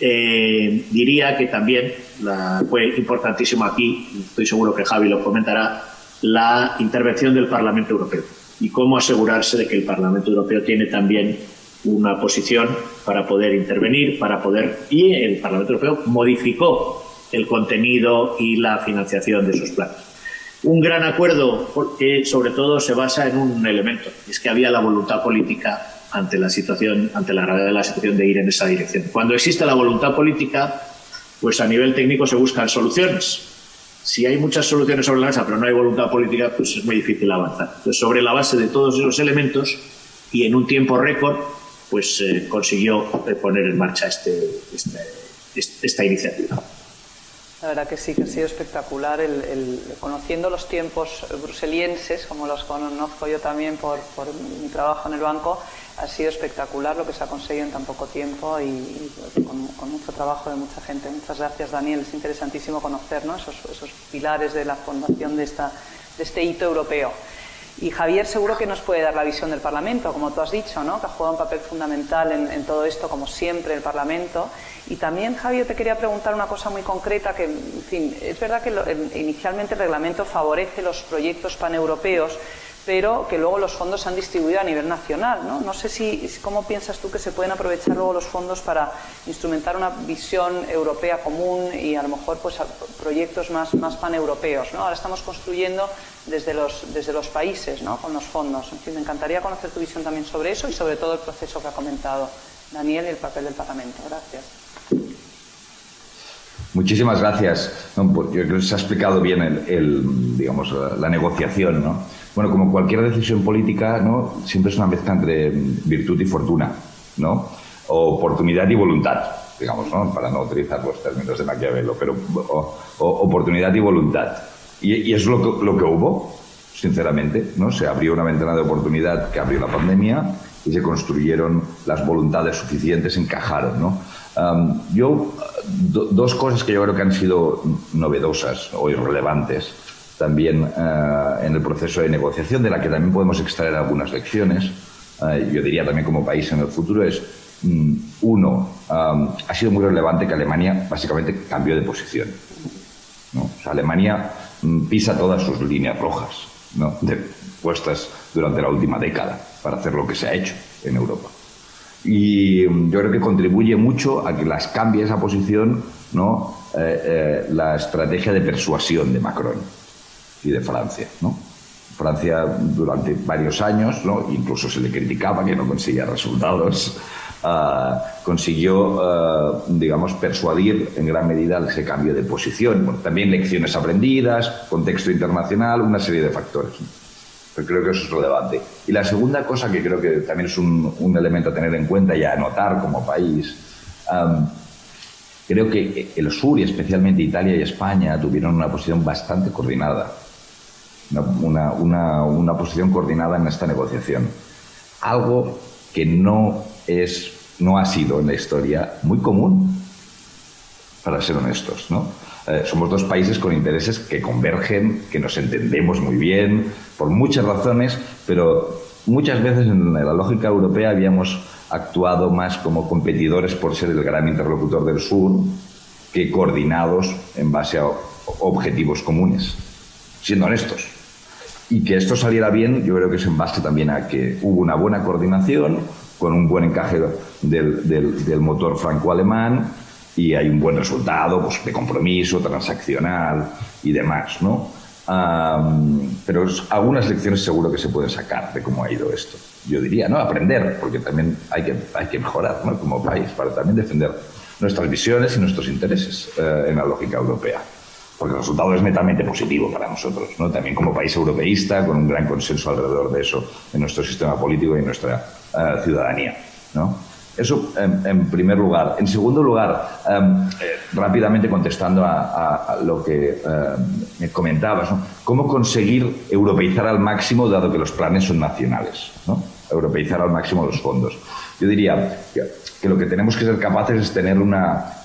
diría que también fue importantísimo aquí, estoy seguro que Javi lo comentará, la intervención del Parlamento Europeo y cómo asegurarse de que el Parlamento Europeo tiene también una posición para poder intervenir, y el Parlamento Europeo modificó el contenido y la financiación de esos planes. Un gran acuerdo que sobre todo se basa en un elemento, es que había la voluntad política ante la gravedad de la situación, de ir en esa dirección. Cuando existe la voluntad política, pues a nivel técnico se buscan soluciones. Si hay muchas soluciones sobre la mesa pero no hay voluntad política, pues es muy difícil avanzar. Entonces, sobre la base de todos esos elementos y en un tiempo récord, pues consiguió poner en marcha esta iniciativa. La verdad que sí, que ha sido espectacular, conociendo los tiempos bruselienses, como los conozco yo también por mi trabajo en el banco, ha sido espectacular lo que se ha conseguido en tan poco tiempo y con mucho trabajo de mucha gente. Muchas gracias, Daniel. Es interesantísimo conocer, ¿no?, esos pilares de la fundación de este hito europeo. Y Javier seguro que nos puede dar la visión del Parlamento, como tú has dicho, ¿no?, que ha jugado un papel fundamental en todo esto, como siempre, el Parlamento. Y también, Javier, te quería preguntar una cosa muy concreta, que, en fin, es verdad que inicialmente el reglamento favorece los proyectos paneuropeos, pero que luego los fondos se han distribuido a nivel nacional, ¿no? No sé cómo piensas tú que se pueden aprovechar luego los fondos para instrumentar una visión europea común y a lo mejor pues proyectos más paneuropeos, ¿no? Ahora estamos construyendo desde los países, ¿no?, con los fondos. En fin, me encantaría conocer tu visión también sobre eso y sobre todo el proceso que ha comentado Daniel y el papel del Parlamento. Gracias. Muchísimas gracias. No, pues yo creo que se ha explicado bien la negociación, ¿no? Bueno, como cualquier decisión política, ¿no?, siempre es una mezcla entre virtud y fortuna, ¿no? O oportunidad y voluntad, digamos, ¿no?, para no utilizar los términos de Maquiavelo, pero oportunidad y voluntad. Y es lo que hubo, sinceramente, ¿no? Se abrió una ventana de oportunidad que abrió la pandemia y se construyeron las voluntades suficientes, encajaron, ¿no? Yo dos cosas que yo creo que han sido novedosas o irrelevantes también en el proceso de negociación, de la que también podemos extraer algunas lecciones, yo diría también como país en el futuro, es, uno, ha sido muy relevante que Alemania básicamente cambió de posición, ¿no? O sea, Alemania pisa todas sus líneas rojas, ¿no?, puestas durante la última década para hacer lo que se ha hecho en Europa. Y yo creo que contribuye mucho a que las cambie esa posición, ¿no?, la estrategia de persuasión de Macron y de Francia, ¿no? Francia durante varios años, ¿no?, incluso se le criticaba que no conseguía resultados, consiguió, digamos, persuadir en gran medida ese cambio de posición. Bueno, también lecciones aprendidas, contexto internacional, una serie de factores. Pero creo que eso es relevante. Y la segunda cosa que creo que también es un elemento a tener en cuenta y a anotar como país, creo que el sur y especialmente Italia y España tuvieron una posición bastante coordinada, una posición coordinada en esta negociación. Algo que no ha sido en la historia muy común, para ser honestos, ¿no? Somos dos países con intereses que convergen, que nos entendemos muy bien, por muchas razones, pero muchas veces en la lógica europea habíamos actuado más como competidores por ser el gran interlocutor del sur que coordinados en base a objetivos comunes, siendo honestos. Y que esto saliera bien, yo creo que es en base también a que hubo una buena coordinación, con un buen encaje del motor franco-alemán, y hay un buen resultado, pues, de compromiso, transaccional y demás, ¿no? Pero algunas lecciones seguro que se pueden sacar de cómo ha ido esto. Yo diría, ¿no?, aprender, porque también hay que mejorar, ¿no?, como país, para también defender nuestras visiones y nuestros intereses en la lógica europea. Porque el resultado es netamente positivo para nosotros, ¿no? También como país europeísta, con un gran consenso alrededor de eso, en nuestro sistema político y en nuestra ciudadanía, ¿no? Eso en primer lugar. En segundo lugar, rápidamente contestando a lo que me comentabas, ¿no?, cómo conseguir europeizar al máximo, dado que los planes son nacionales, ¿no? Europeizar al máximo los fondos. Yo diría que lo que tenemos que ser capaces es tener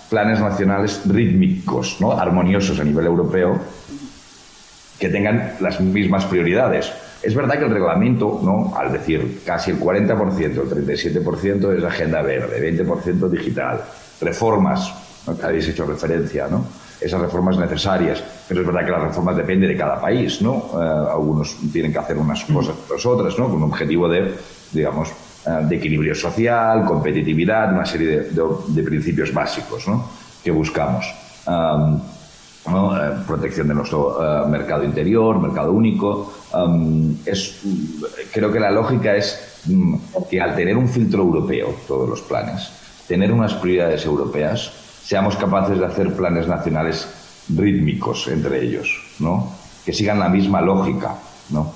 planes nacionales rítmicos, ¿no?, armoniosos a nivel europeo, que tengan las mismas prioridades. Es verdad que el reglamento, ¿no?, al decir casi el 40%, el 37% es agenda verde, 20% digital, reformas, ¿no?, que habéis hecho referencia, ¿no?, esas reformas necesarias, pero es verdad que las reformas dependen de cada país, ¿no? Algunos tienen que hacer unas cosas, otras otras, ¿no?, con un objetivo de, digamos, de equilibrio social, competitividad, una serie de principios básicos, ¿no?, que buscamos. ¿No? Protección de nuestro mercado interior, mercado único. Creo que la lógica es que al tener un filtro europeo, todos los planes, tener unas prioridades europeas, seamos capaces de hacer planes nacionales rítmicos entre ellos, ¿no?, que sigan la misma lógica, ¿no?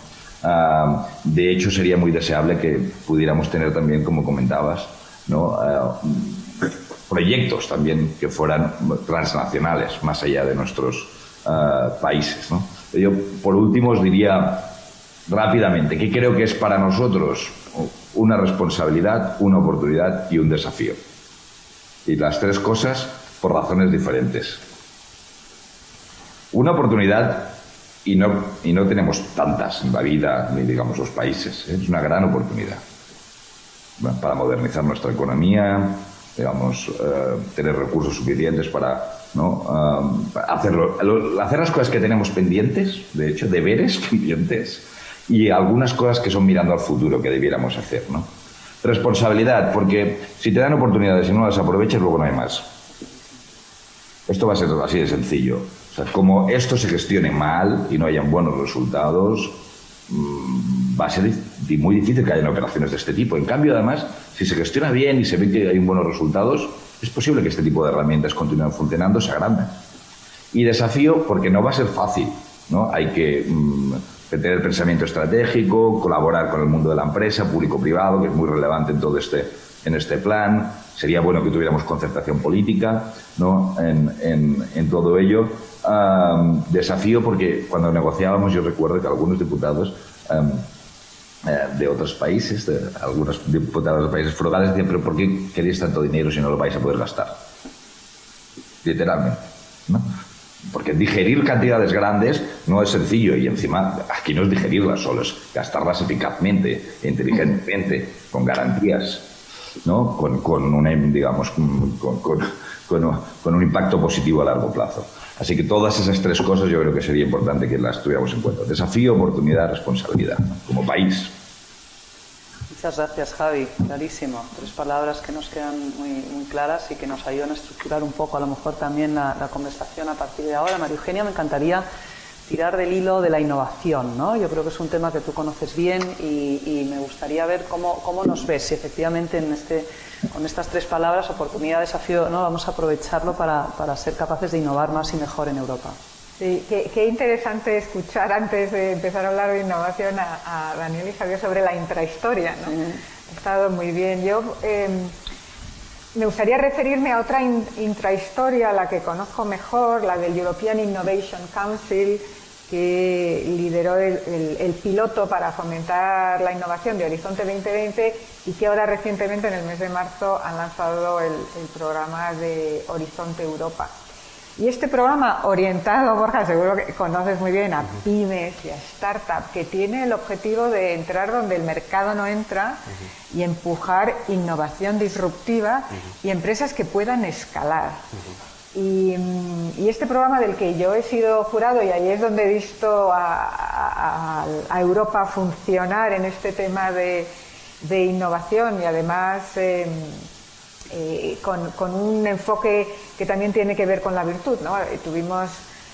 De hecho, sería muy deseable que pudiéramos tener también, como comentabas, ¿no?, proyectos también que fueran transnacionales, más allá de nuestros países, ¿no? Yo, por último, os diría rápidamente que creo que es para nosotros una responsabilidad, una oportunidad y un desafío. Y las tres cosas por razones diferentes. Una oportunidad, y no tenemos tantas en la vida, ni digamos los países, es una gran oportunidad para modernizar nuestra economía, digamos, tener recursos suficientes para, ¿no?, hacer las cosas que tenemos pendientes, de hecho, deberes pendientes, y algunas cosas que son mirando al futuro que debiéramos hacer, ¿no? Responsabilidad, porque si te dan oportunidades y no las aprovechas, luego no hay más. Esto va a ser así de sencillo. O sea, como esto se gestione mal y no hayan buenos resultados, va a ser muy difícil que hayan operaciones de este tipo. En cambio, además, si se gestiona bien y se ve que hay buenos resultados, es posible que este tipo de herramientas continúen funcionando, se agranden. Y desafío, porque no va a ser fácil, ¿no? Hay que tener el pensamiento estratégico, colaborar con el mundo de la empresa, público-privado, que es muy relevante en este plan. Sería bueno que tuviéramos concertación política, ¿no?, en todo ello. Desafío porque cuando negociábamos, yo recuerdo que algunos diputados de otros países, algunos diputados de países frugales decían: ¿pero por qué queréis tanto dinero si no lo vais a poder gastar? literalmente, ¿no? Porque digerir cantidades grandes no es sencillo y encima aquí no es digerirlas solo, es gastarlas eficazmente, inteligentemente, con garantías, ¿no? Con un impacto positivo a largo plazo. Así que todas esas tres cosas yo creo que sería importante que las tuviéramos en cuenta. Desafío, oportunidad, responsabilidad, ¿no? Como país. Muchas gracias, Javi. Clarísimo. Tres palabras que nos quedan muy claras y que nos ayudan a estructurar un poco, a lo mejor también la conversación a partir de ahora. María Eugenia, me encantaría tirar del hilo de la innovación, ¿no? Yo creo que es un tema que tú conoces bien y me gustaría ver cómo nos ves, si efectivamente con estas tres palabras, oportunidad, desafío, ¿no? Vamos a aprovecharlo para ser capaces de innovar más y mejor en Europa. Sí, qué interesante escuchar antes de empezar a hablar de innovación a Daniel y Javier sobre la intrahistoria, ¿no? Ha estado muy bien. Yo me gustaría referirme a otra intrahistoria, la que conozco mejor, la del European Innovation Council, que lideró el piloto para fomentar la innovación de Horizonte 2020 y que ahora recientemente, en el mes de marzo, han lanzado el programa de Horizonte Europa. Y este programa orientado, Borja, seguro que conoces muy bien, a pymes y a startups, que tiene el objetivo de entrar donde el mercado no entra y empujar innovación disruptiva y empresas que puedan escalar. Y este programa del que yo he sido jurado, y ahí es donde he visto a Europa funcionar en este tema de innovación y además con un enfoque que también tiene que ver con la virtud, ¿no? Tuvimos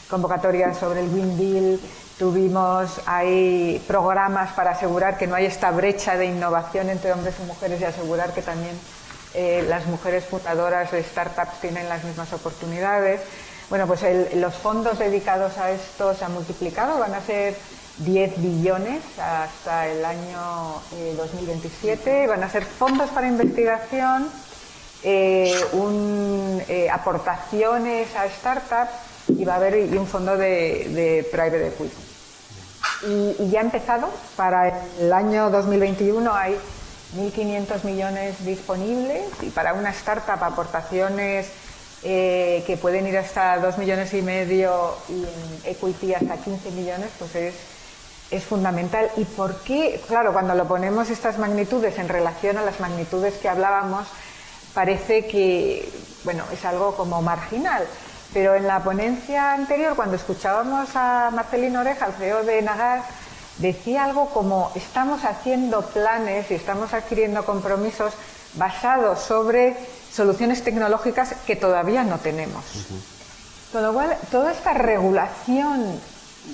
convocatorias sobre el Green Deal, tuvimos ahí programas para asegurar que no hay esta brecha de innovación entre hombres y mujeres y asegurar que también las mujeres fundadoras de startups tienen las mismas oportunidades. Bueno, pues los fondos dedicados a esto se han multiplicado, van a ser 10 billones hasta el año 2027, van a ser fondos para investigación, aportaciones a startups y va a haber un fondo de private equity. Y ya ha empezado, para el año 2021 hay 1.500 millones disponibles y para una startup aportaciones que pueden ir hasta 2,5 millones y en equity hasta 15 millones, pues es fundamental. ¿Y por qué? Claro, cuando lo ponemos estas magnitudes en relación a las magnitudes que hablábamos, parece que, bueno, es algo como marginal. Pero en la ponencia anterior, cuando escuchábamos a Marcelino Oreja, el CEO de Nagas, decía algo como: estamos haciendo planes y estamos adquiriendo compromisos basados sobre soluciones tecnológicas que todavía no tenemos. Con lo cual, toda esta regulación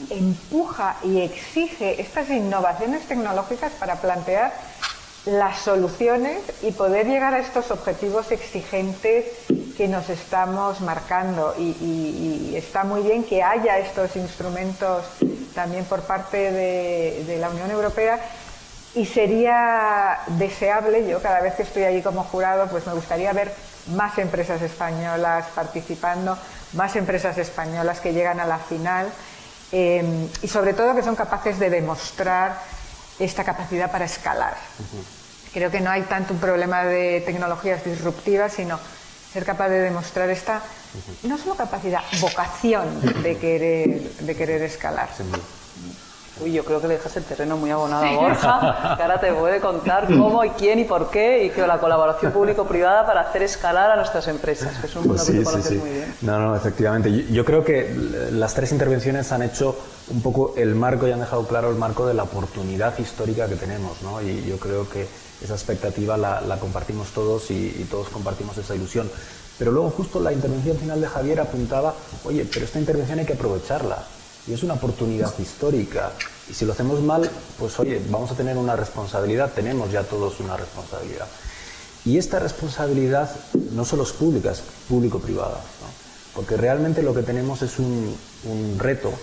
empuja y exige estas innovaciones tecnológicas para plantear las soluciones y poder llegar a estos objetivos exigentes que nos estamos marcando. Y está muy bien que haya estos instrumentos también por parte de la Unión Europea, y sería deseable, yo cada vez que estoy allí como jurado, pues me gustaría ver más empresas españolas participando, más empresas españolas que llegan a la final y sobre todo que son capaces de demostrar esta capacidad para escalar. Creo que no hay tanto un problema de tecnologías disruptivas, sino ser capaz de demostrar esta, no solo capacidad, vocación de querer escalar. Uy, yo creo que le dejas el terreno muy abonado a Borja, que ahora te puede contar cómo y quién y por qué, y que la colaboración público-privada para hacer escalar a nuestras empresas, que es un mundo que tú conoces muy bien. No, efectivamente. Yo creo que las tres intervenciones han hecho un poco el marco y han dejado claro el marco de la oportunidad histórica que tenemos, ¿no? Y yo creo que esa expectativa la compartimos todos y todos compartimos esa ilusión. Pero luego justo la intervención final de Javier apuntaba: oye, pero esta intervención hay que aprovecharla. Y es una oportunidad histórica. Y si lo hacemos mal, pues oye, vamos a tener una responsabilidad, tenemos ya todos una responsabilidad. Y esta responsabilidad no solo es pública, es público-privada, ¿no? Porque realmente lo que tenemos es un reto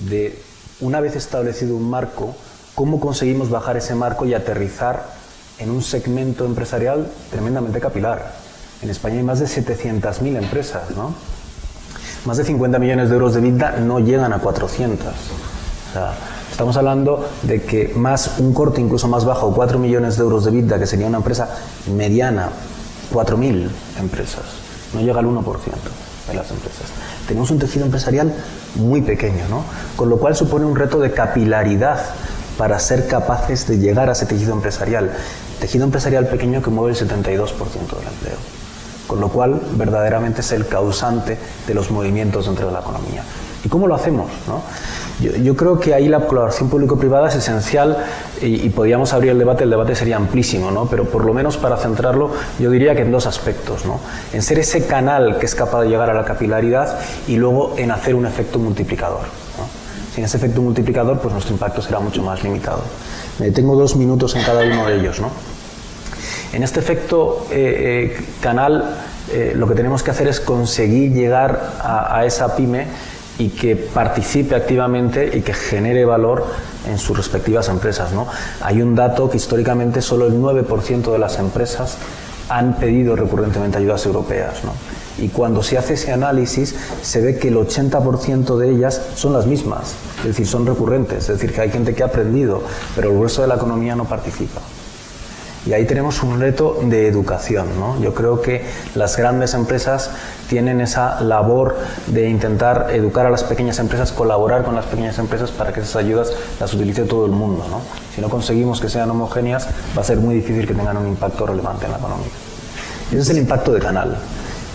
de, una vez establecido un marco, cómo conseguimos bajar ese marco y aterrizar en un segmento empresarial tremendamente capilar. En España hay más de 700.000 empresas, ¿no? Más de 50 millones de euros de EBITDA no llegan a 400. O sea, estamos hablando de que un corte incluso más bajo, 4 millones de euros de EBITDA, que sería una empresa mediana, 4.000 empresas, no llega al 1%. de las empresas. Tenemos un tejido empresarial muy pequeño, ¿no? Con lo cual supone un reto de capilaridad para ser capaces de llegar a ese tejido empresarial pequeño que mueve el 72% del empleo. Con lo cual, verdaderamente es el causante de los movimientos dentro de la economía. ¿Y cómo lo hacemos, no? Yo creo que ahí la colaboración público-privada es esencial y podríamos abrir el debate sería amplísimo, ¿no? Pero por lo menos para centrarlo, yo diría que en dos aspectos, ¿no? En ser ese canal que es capaz de llegar a la capilaridad y luego en hacer un efecto multiplicador, ¿no? Sin ese efecto multiplicador, pues nuestro impacto será mucho más limitado. Tengo 2 minutos en cada uno de ellos, ¿no? En este efecto canal, lo que tenemos que hacer es conseguir llegar a esa pyme y que participe activamente y que genere valor en sus respectivas empresas, ¿no? Hay un dato que históricamente solo el 9% de las empresas han pedido recurrentemente ayudas europeas, ¿no? Y cuando se hace ese análisis se ve que el 80% de ellas son las mismas, es decir, son recurrentes, es decir, que hay gente que ha aprendido, pero el grueso de la economía no participa. Y ahí tenemos un reto de educación, ¿no? Yo creo que las grandes empresas tienen esa labor de intentar educar a las pequeñas empresas, colaborar con las pequeñas empresas para que esas ayudas las utilice todo el mundo, ¿no? Si no conseguimos que sean homogéneas, va a ser muy difícil que tengan un impacto relevante en la economía. Ese es el impacto de canal.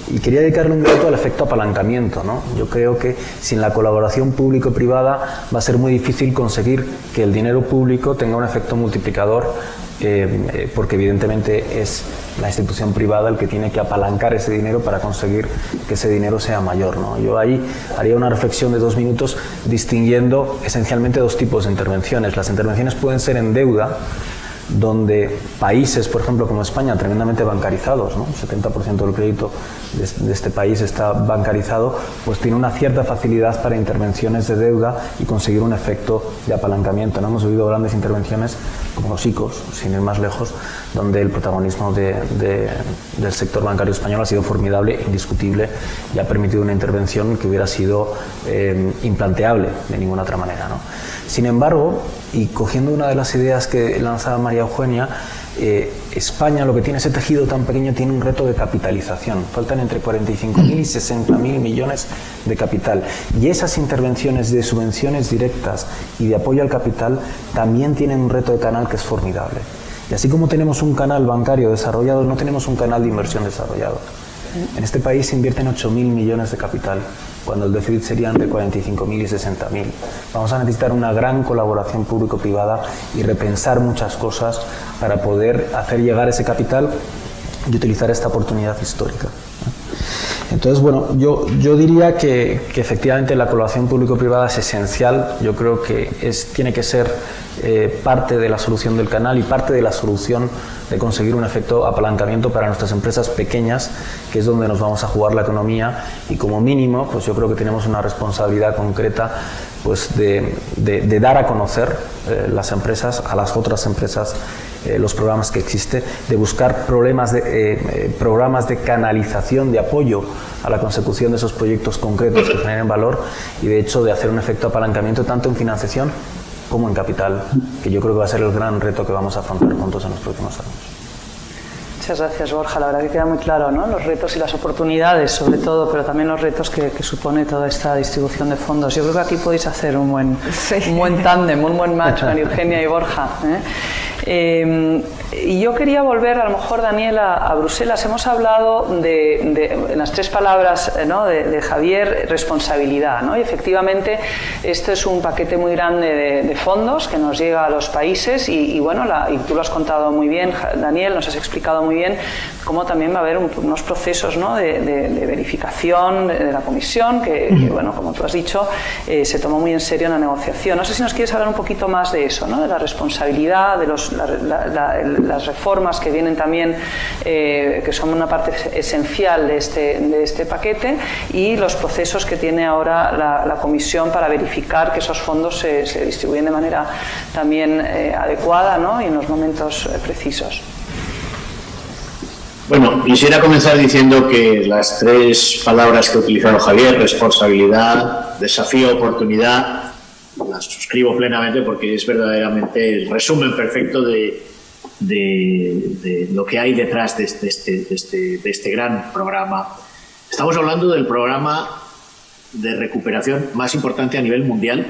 Y quería dedicarle un minuto al efecto apalancamiento, ¿no? Yo creo que sin la colaboración público-privada va a ser muy difícil conseguir que el dinero público tenga un efecto multiplicador, porque evidentemente es la institución privada el que tiene que apalancar ese dinero para conseguir que ese dinero sea mayor, ¿no? Yo ahí haría una reflexión de 2 minutos distinguiendo esencialmente 2 tipos de intervenciones. Las intervenciones pueden ser en deuda, donde países, por ejemplo, como España, tremendamente bancarizados, ¿no? El 70% del crédito de este país está bancarizado, pues tiene una cierta facilidad para intervenciones de deuda y conseguir un efecto de apalancamiento, ¿no? Hemos oído grandes intervenciones como los ICOs, sin ir más lejos, donde el protagonismo del sector bancario español ha sido formidable, indiscutible, y ha permitido una intervención que hubiera sido implanteable de ninguna otra manera, ¿no? Sin embargo, y cogiendo una de las ideas que lanzaba María Eugenia, España, lo que tiene ese tejido tan pequeño, tiene un reto de capitalización. Faltan entre 45.000 y 60.000 millones de capital. Y esas intervenciones de subvenciones directas y de apoyo al capital también tienen un reto de canal que es formidable. Y así como tenemos un canal bancario desarrollado, no tenemos un canal de inversión desarrollado. En este país se invierten 8.000 millones de capital, cuando el déficit sería entre 45.000 y 60.000. Vamos a necesitar una gran colaboración público-privada y repensar muchas cosas para poder hacer llegar ese capital y utilizar esta oportunidad histórica. Entonces, bueno, yo diría que efectivamente la colaboración público-privada es esencial. Yo creo que tiene que ser parte de la solución del canal y parte de la solución de conseguir un efecto apalancamiento para nuestras empresas pequeñas, que es donde nos vamos a jugar la economía, y como mínimo, pues yo creo que tenemos una responsabilidad concreta, pues de dar a conocer las empresas a las otras empresas, los programas que existen, de buscar programas de canalización, de apoyo a la consecución de esos proyectos concretos que generen valor, y de hecho de hacer un efecto apalancamiento tanto en financiación como en capital, que yo creo que va a ser el gran reto que vamos a afrontar juntos en los próximos años. Muchas gracias, Borja. La verdad que queda muy claro, ¿no? Los retos y las oportunidades, sobre todo, pero también los retos que supone toda esta distribución de fondos. Yo creo que aquí podéis hacer un buen tándem, un buen match, María Eugenia y Borja, y yo quería volver, a lo mejor, Daniel, a Bruselas. Hemos hablado en las 3 palabras, ¿no? de Javier, responsabilidad, ¿no? Y efectivamente esto es un paquete muy grande de fondos que nos llega a los países y bueno, y tú lo has contado muy bien, Daniel, nos has explicado muy bien cómo también va a haber unos procesos, ¿no? de verificación de la Comisión que, bueno, como tú has dicho, se tomó muy en serio en la negociación. No sé si nos quieres hablar un poquito más de eso, ¿no? De la responsabilidad, de las reformas que vienen también, que son una parte esencial de este paquete, y los procesos que tiene ahora la Comisión para verificar que esos fondos se distribuyen de manera también adecuada, ¿no? Y en los momentos precisos. Bueno, quisiera comenzar diciendo que las 3 palabras que ha utilizado Javier, responsabilidad, desafío, oportunidad, las suscribo plenamente porque es verdaderamente el resumen perfecto de lo que hay detrás de este gran programa, Estamos hablando del programa de recuperación más importante a nivel mundial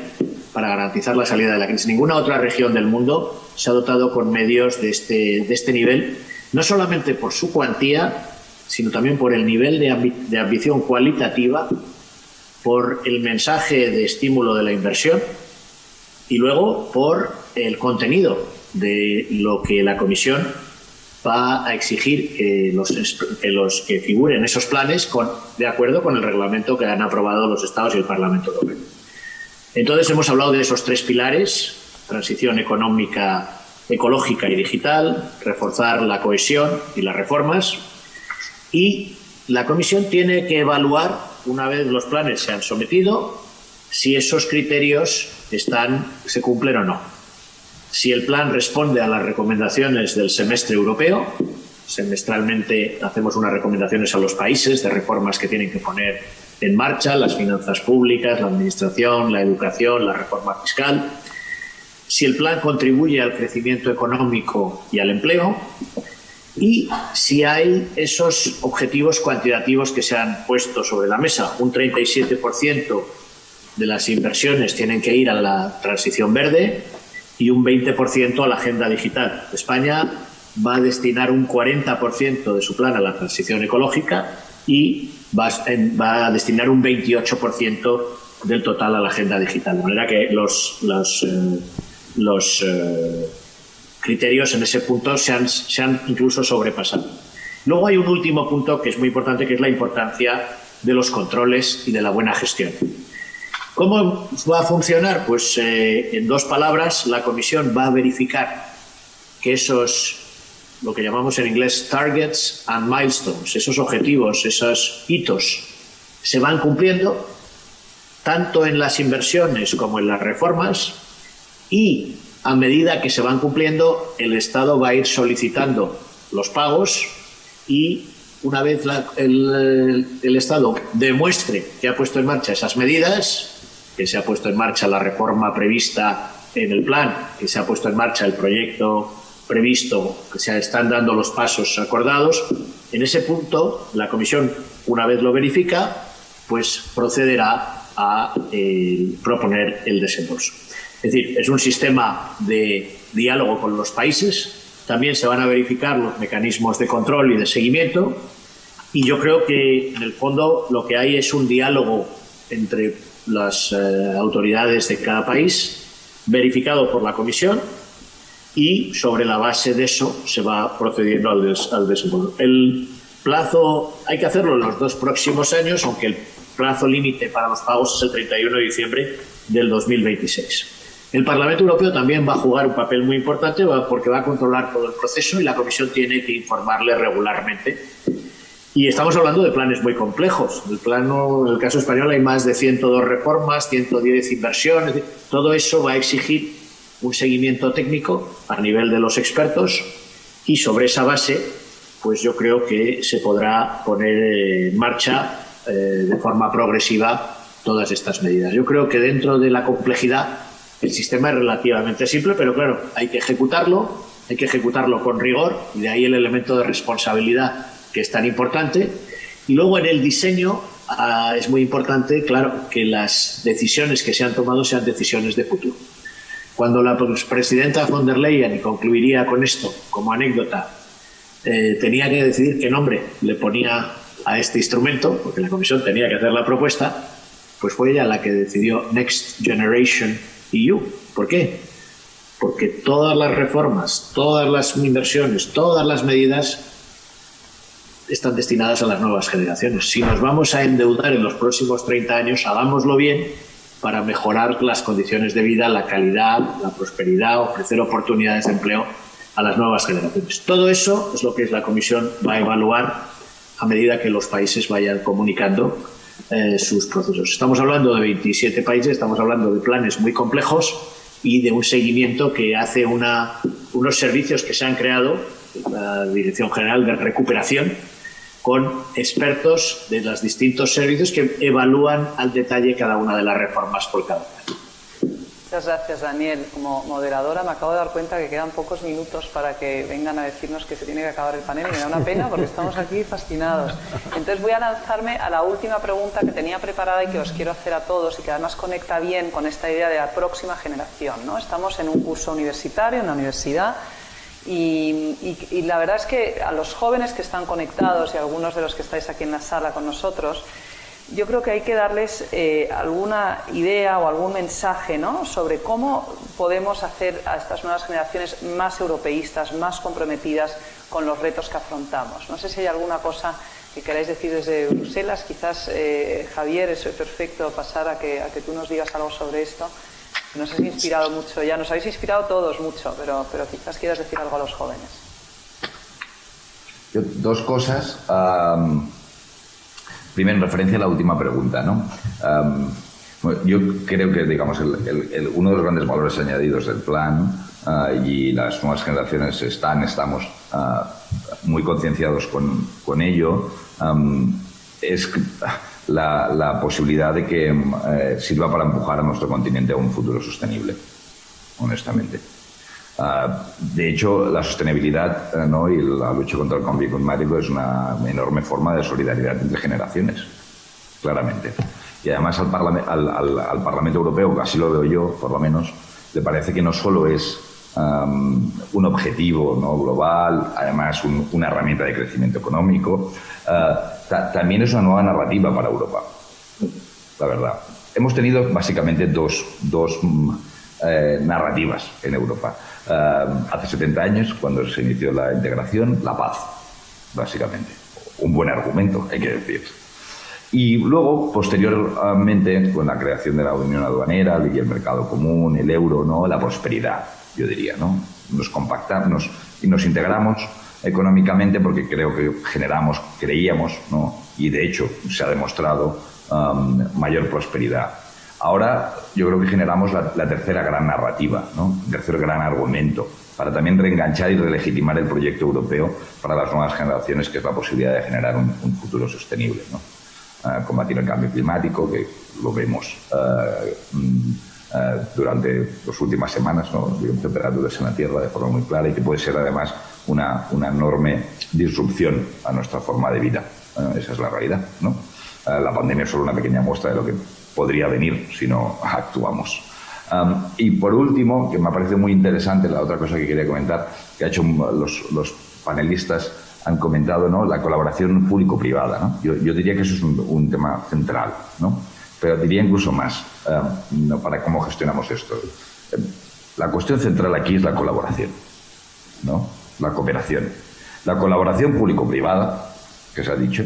para garantizar la salida de la crisis. Ninguna otra región del mundo se ha dotado con medios de este nivel, no solamente por su cuantía, sino también por el nivel de ambición cualitativa, por el mensaje de estímulo de la inversión y luego por el contenido de lo que la Comisión va a exigir que los que figuren esos planes de acuerdo con el reglamento que han aprobado los Estados y el Parlamento Europeo. Entonces hemos hablado de esos tres pilares: transición económica, ecológica y digital, reforzar la cohesión y las reformas, y la Comisión tiene que evaluar, una vez los planes se han sometido, si esos criterios se cumplen o no. Si el plan responde a las recomendaciones del semestre europeo, semestralmente hacemos unas recomendaciones a los países de reformas que tienen que poner en marcha: las finanzas públicas, la administración, la educación, la reforma fiscal. Si el plan contribuye al crecimiento económico y al empleo, y si hay esos objetivos cuantitativos que se han puesto sobre la mesa. Un 37% de las inversiones tienen que ir a la transición verde y un 20% a la agenda digital. España va a destinar un 40% de su plan a la transición ecológica y va a destinar un 28% del total a la agenda digital. De manera que los criterios en ese punto se han incluso sobrepasado. Luego hay un último punto que es muy importante, que es la importancia de los controles y de la buena gestión. ¿Cómo va a funcionar? Pues en dos palabras, la Comisión va a verificar que lo que llamamos en inglés targets and milestones, esos objetivos, esos hitos, se van cumpliendo tanto en las inversiones como en las reformas, y a medida que se van cumpliendo, el Estado va a ir solicitando los pagos, y una vez el Estado demuestre que ha puesto en marcha esas medidas, que se ha puesto en marcha la reforma prevista en el plan, que se ha puesto en marcha el proyecto previsto, que se están dando los pasos acordados, en ese punto la Comisión, una vez lo verifica, pues procederá a proponer el desembolso. Es decir, es un sistema de diálogo con los países. También se van a verificar los mecanismos de control y de seguimiento, y yo creo que en el fondo lo que hay es un diálogo entre las autoridades de cada país, verificado por la Comisión, y sobre la base de eso se va procediendo al desembolso. El plazo hay que hacerlo en los 2 próximos años, aunque el plazo límite para los pagos es el 31 de diciembre del 2026. El Parlamento Europeo también va a jugar un papel muy importante porque va a controlar todo el proceso y la Comisión tiene que informarle regularmente. Y estamos hablando de planes muy complejos. En el caso español hay más de 102 reformas, 110 inversiones. Todo eso va a exigir un seguimiento técnico a nivel de los expertos, y sobre esa base, pues yo creo que se podrá poner en marcha de forma progresiva todas estas medidas. Yo creo que dentro de la complejidad el sistema es relativamente simple, pero claro, hay que ejecutarlo con rigor, y de ahí el elemento de responsabilidad, que es tan importante. Y luego en el diseño es muy importante, claro, que las decisiones que se han tomado sean decisiones de futuro. Cuando la presidenta von der Leyen, y concluiría con esto como anécdota, tenía que decidir qué nombre le ponía a este instrumento, porque la Comisión tenía que hacer la propuesta, pues fue ella la que decidió Next Generation EU. ¿Por qué? Porque todas las reformas, todas las inversiones, todas las medidas están destinadas a las nuevas generaciones. Si nos vamos a endeudar en los próximos 30 años, hagámoslo bien para mejorar las condiciones de vida, la calidad, la prosperidad, ofrecer oportunidades de empleo a las nuevas generaciones. Todo eso es lo que la Comisión va a evaluar a medida que los países vayan comunicando sus procesos. Estamos hablando de 27 países, estamos hablando de planes muy complejos y de un seguimiento que hace unos servicios que se han creado, la Dirección General de Recuperación, con expertos de los distintos servicios que evalúan al detalle cada una de las reformas por cada país. Muchas gracias, Daniel. Como moderadora me acabo de dar cuenta que quedan pocos minutos para que vengan a decirnos que se tiene que acabar el panel y me da una pena porque estamos aquí fascinados. Entonces voy a lanzarme a la última pregunta que tenía preparada y que os quiero hacer a todos y que además conecta bien con esta idea de la próxima generación, ¿no? Estamos en un curso universitario, en la universidad, y la verdad es que a los jóvenes que están conectados y algunos de los que estáis aquí en la sala con nosotros, yo creo que hay que darles alguna idea o algún mensaje, ¿no?, sobre cómo podemos hacer a estas nuevas generaciones más europeístas, más comprometidas con los retos que afrontamos. No sé si hay alguna cosa que queráis decir desde Bruselas. Quizás, Javier, es perfecto pasar a que tú nos digas algo sobre esto. Nos has inspirado mucho ya, nos habéis inspirado todos mucho, pero quizás quieras decir algo a los jóvenes. Dos cosas. Primero, en referencia a la última pregunta, ¿no? Bueno, yo creo que, digamos, uno de los grandes valores añadidos del plan, y las nuevas generaciones estamos muy concienciados con ello, es la posibilidad de que sirva para empujar a nuestro continente a un futuro sostenible, honestamente. De hecho, la sostenibilidad, ¿no?, y la lucha contra el cambio climático es una enorme forma de solidaridad entre generaciones, claramente. Y además al Parlamento Europeo, que así lo veo yo, por lo menos, le parece que no solo es un objetivo, ¿no?, global, además una herramienta de crecimiento económico, también es una nueva narrativa para Europa, la verdad. Hemos tenido básicamente dos narrativas en Europa. Hace 70 años, cuando se inició la integración, la paz, básicamente. Un buen argumento, hay que decir. Y luego, posteriormente, con la creación de la Unión Aduanera y el mercado común, el euro, ¿no?, la prosperidad, yo diría, ¿no? Nos compactamos y nos integramos económicamente porque creo que creíamos, ¿no?, y de hecho se ha demostrado mayor prosperidad. Ahora yo creo que generamos la tercera gran narrativa, ¿no?, el tercer gran argumento, para también reenganchar y relegitimar el proyecto europeo para las nuevas generaciones, que es la posibilidad de generar un futuro sostenible, ¿no? Combatir el cambio climático, que lo vemos durante las últimas semanas, ¿no?, de temperaturas en la Tierra de forma muy clara, y que puede ser además una enorme disrupción a nuestra forma de vida. Esa es la realidad, ¿no? La pandemia es solo una pequeña muestra de lo que podría venir si no actuamos. Y por último, que me parece muy interesante, la otra cosa que quería comentar, que ha hecho los panelistas, han comentado, ¿no?, la colaboración público-privada, ¿no? Yo diría que eso es un tema central, ¿no? Pero diría incluso más, ¿no?, para cómo gestionamos esto. La cuestión central aquí es la colaboración, ¿no?, la cooperación. La colaboración público-privada, que se ha dicho,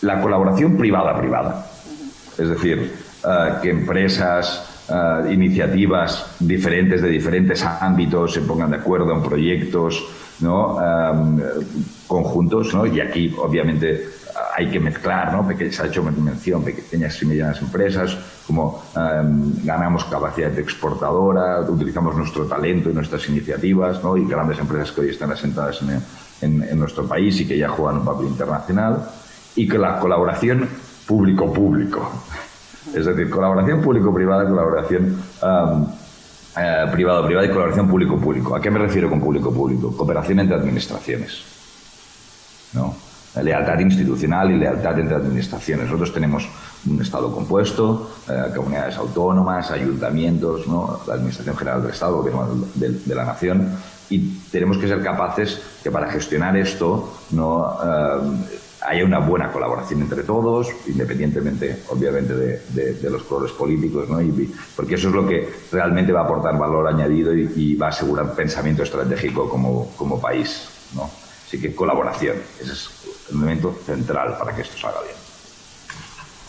la colaboración privada-privada. Es decir, que empresas, iniciativas diferentes de diferentes ámbitos se pongan de acuerdo en proyectos, ¿no?, conjuntos, ¿no? Y aquí, obviamente, hay que mezclar, ¿no?, se ha hecho mención, pequeñas y medianas empresas, como ganamos capacidad exportadora, utilizamos nuestro talento y nuestras iniciativas, ¿no?, y grandes empresas que hoy están asentadas en nuestro país y que ya juegan un papel internacional, y que la colaboración público-público. Es decir, colaboración público-privada, colaboración privado-privada y colaboración público-público. ¿A qué me refiero con público-público? Cooperación entre administraciones, ¿no? Lealtad institucional y lealtad entre administraciones. Nosotros tenemos un Estado compuesto, comunidades autónomas, ayuntamientos, ¿no?, la Administración General del Estado, Gobierno de la Nación, y tenemos que ser capaces que para gestionar esto, ¿no?, haya una buena colaboración entre todos, independientemente, obviamente, de los colores políticos, ¿no? Porque eso es lo que realmente va a aportar valor añadido y va a asegurar pensamiento estratégico como país, ¿no? Así que colaboración, ese es el elemento central para que esto salga bien.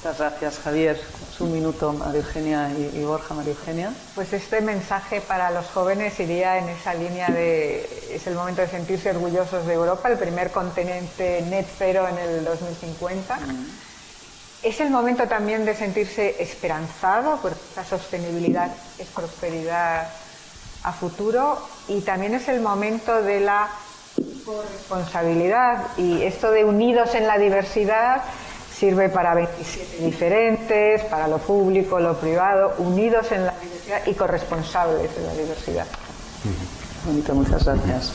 Muchas gracias, Javier. Es un minuto, María Eugenia y Borja. María Eugenia. Pues este mensaje para los jóvenes iría en esa línea de es el momento de sentirse orgullosos de Europa, el primer continente net cero en el 2050. Es el momento también de sentirse esperanzado, porque la sostenibilidad es prosperidad a futuro, y también es el momento de la corresponsabilidad, y esto de unidos en la diversidad sirve para 27 diferentes, para lo público, lo privado, unidos en la diversidad y corresponsables de la diversidad. Bonito, muchas gracias.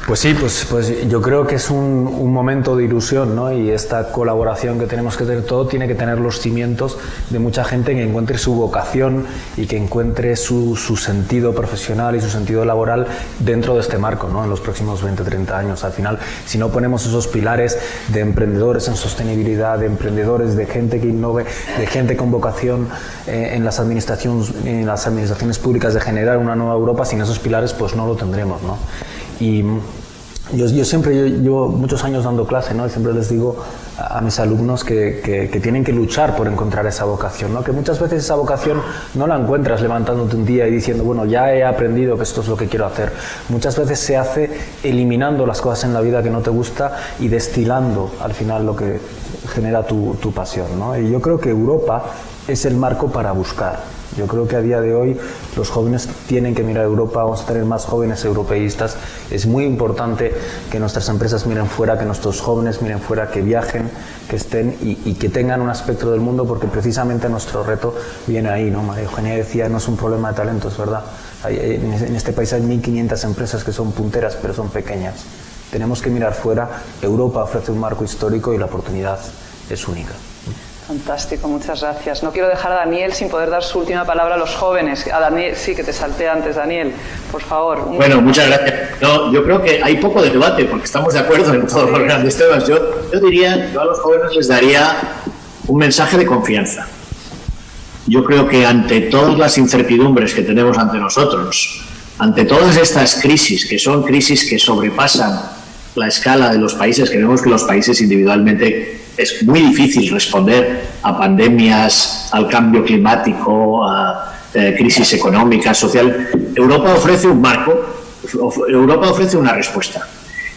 Pues sí, pues yo creo que es un momento de ilusión, ¿no? Y esta colaboración que tenemos que tener, todo tiene que tener los cimientos de mucha gente que encuentre su vocación y que encuentre su sentido profesional y su sentido laboral dentro de este marco, ¿no? En los próximos 20, 30 años. Al final, si no ponemos esos pilares de emprendedores en sostenibilidad, de emprendedores, de gente que innove, de gente con vocación en las administraciones públicas de generar una nueva Europa, sin esos pilares pues no lo tendremos, ¿no? Y yo siempre llevo muchos años dando clase, ¿no? Y siempre les digo a mis alumnos que tienen que luchar por encontrar esa vocación, ¿no? Que muchas veces esa vocación no la encuentras levantándote un día y diciendo, bueno, ya he aprendido que esto es lo que quiero hacer. Muchas veces se hace eliminando las cosas en la vida que no te gusta y destilando al final lo que genera tu pasión, ¿no? Y yo creo que Europa es el marco para buscar. Yo creo que a día de hoy los jóvenes tienen que mirar a Europa, vamos a tener más jóvenes europeístas. Es muy importante que nuestras empresas miren fuera, que nuestros jóvenes miren fuera, que viajen, que estén y que tengan un aspecto del mundo, porque precisamente nuestro reto viene ahí, ¿no? María Eugenia decía, no es un problema de talento, es verdad. En este país hay 1.500 empresas que son punteras, pero son pequeñas. Tenemos que mirar fuera. Europa ofrece un marco histórico y la oportunidad es única. Fantástico, muchas gracias. No quiero dejar a Daniel sin poder dar su última palabra a los jóvenes. A Daniel, sí, que te salté antes, Daniel, por favor. Bueno, muchas gracias. No, yo creo que hay poco de debate porque estamos de acuerdo en todos los grandes temas. Yo a los jóvenes les daría un mensaje de confianza. Yo creo que ante todas las incertidumbres que tenemos ante nosotros, ante todas estas crisis, que son crisis que sobrepasan la escala de los países, que vemos que los países individualmente es muy difícil responder a pandemias, al cambio climático, a crisis económica, social. Europa ofrece un marco, Europa ofrece una respuesta.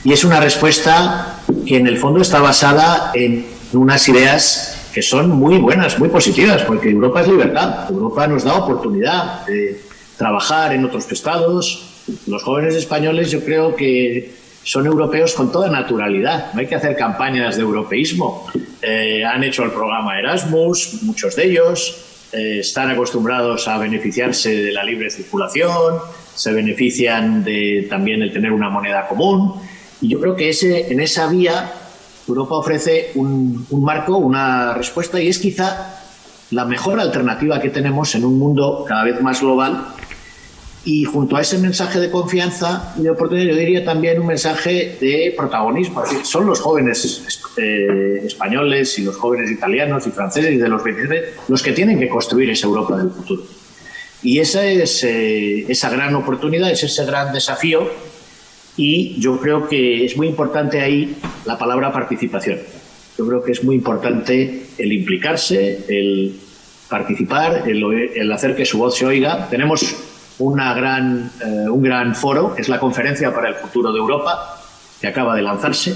Y es una respuesta que en el fondo está basada en unas ideas que son muy buenas, muy positivas, porque Europa es libertad. Europa nos da oportunidad de trabajar en otros estados. Los jóvenes españoles, yo creo que son europeos con toda naturalidad. No hay que hacer campañas de europeísmo. Han hecho el programa Erasmus, muchos de ellos. Están acostumbrados a beneficiarse de la libre circulación, se benefician de también el tener una moneda común. Y yo creo que en esa vía Europa ofrece un marco, una respuesta, y es quizá la mejor alternativa que tenemos en un mundo cada vez más global. Y junto a ese mensaje de confianza y de oportunidad, yo diría también un mensaje de protagonismo. Es decir, son los jóvenes españoles y los jóvenes italianos y franceses y de los 23 los que tienen que construir esa Europa del futuro. Y esa es esa gran oportunidad, es ese gran desafío. Y yo creo que es muy importante ahí la palabra participación. Yo creo que es muy importante el implicarse, el participar, el hacer que su voz se oiga. Tenemos un gran foro, que es la Conferencia para el Futuro de Europa, que acaba de lanzarse,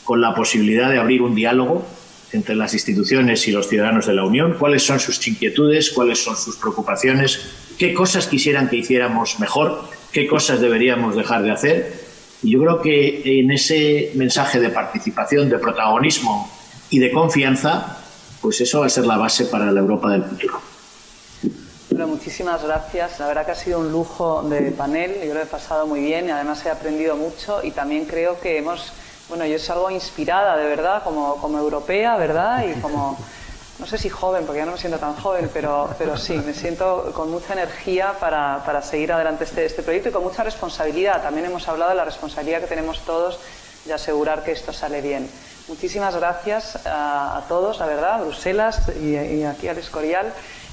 con la posibilidad de abrir un diálogo entre las instituciones y los ciudadanos de la Unión. ¿Cuáles son sus inquietudes? ¿Cuáles son sus preocupaciones? ¿Qué cosas quisieran que hiciéramos mejor? ¿Qué cosas deberíamos dejar de hacer? Y yo creo que en ese mensaje de participación, de protagonismo y de confianza, pues eso va a ser la base para la Europa del futuro. Bueno, muchísimas gracias. La verdad que ha sido un lujo de panel. Yo lo he pasado muy bien y además he aprendido mucho y también creo que yo salgo inspirada de verdad como europea, ¿verdad? Y como, no sé si joven, porque ya no me siento tan joven, pero sí, me siento con mucha energía para seguir adelante este proyecto y con mucha responsabilidad. También hemos hablado de la responsabilidad que tenemos todos de asegurar que esto sale bien. Muchísimas gracias a todos, la verdad, a Bruselas y aquí al Escorial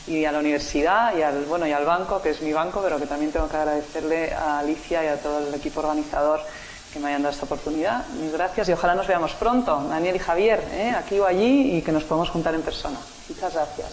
y a la universidad y al banco, que es mi banco, pero que también tengo que agradecerle a Alicia y a todo el equipo organizador que me hayan dado esta oportunidad. Mil gracias y ojalá nos veamos pronto, Daniel y Javier, aquí o allí, y que nos podamos juntar en persona. Muchas gracias.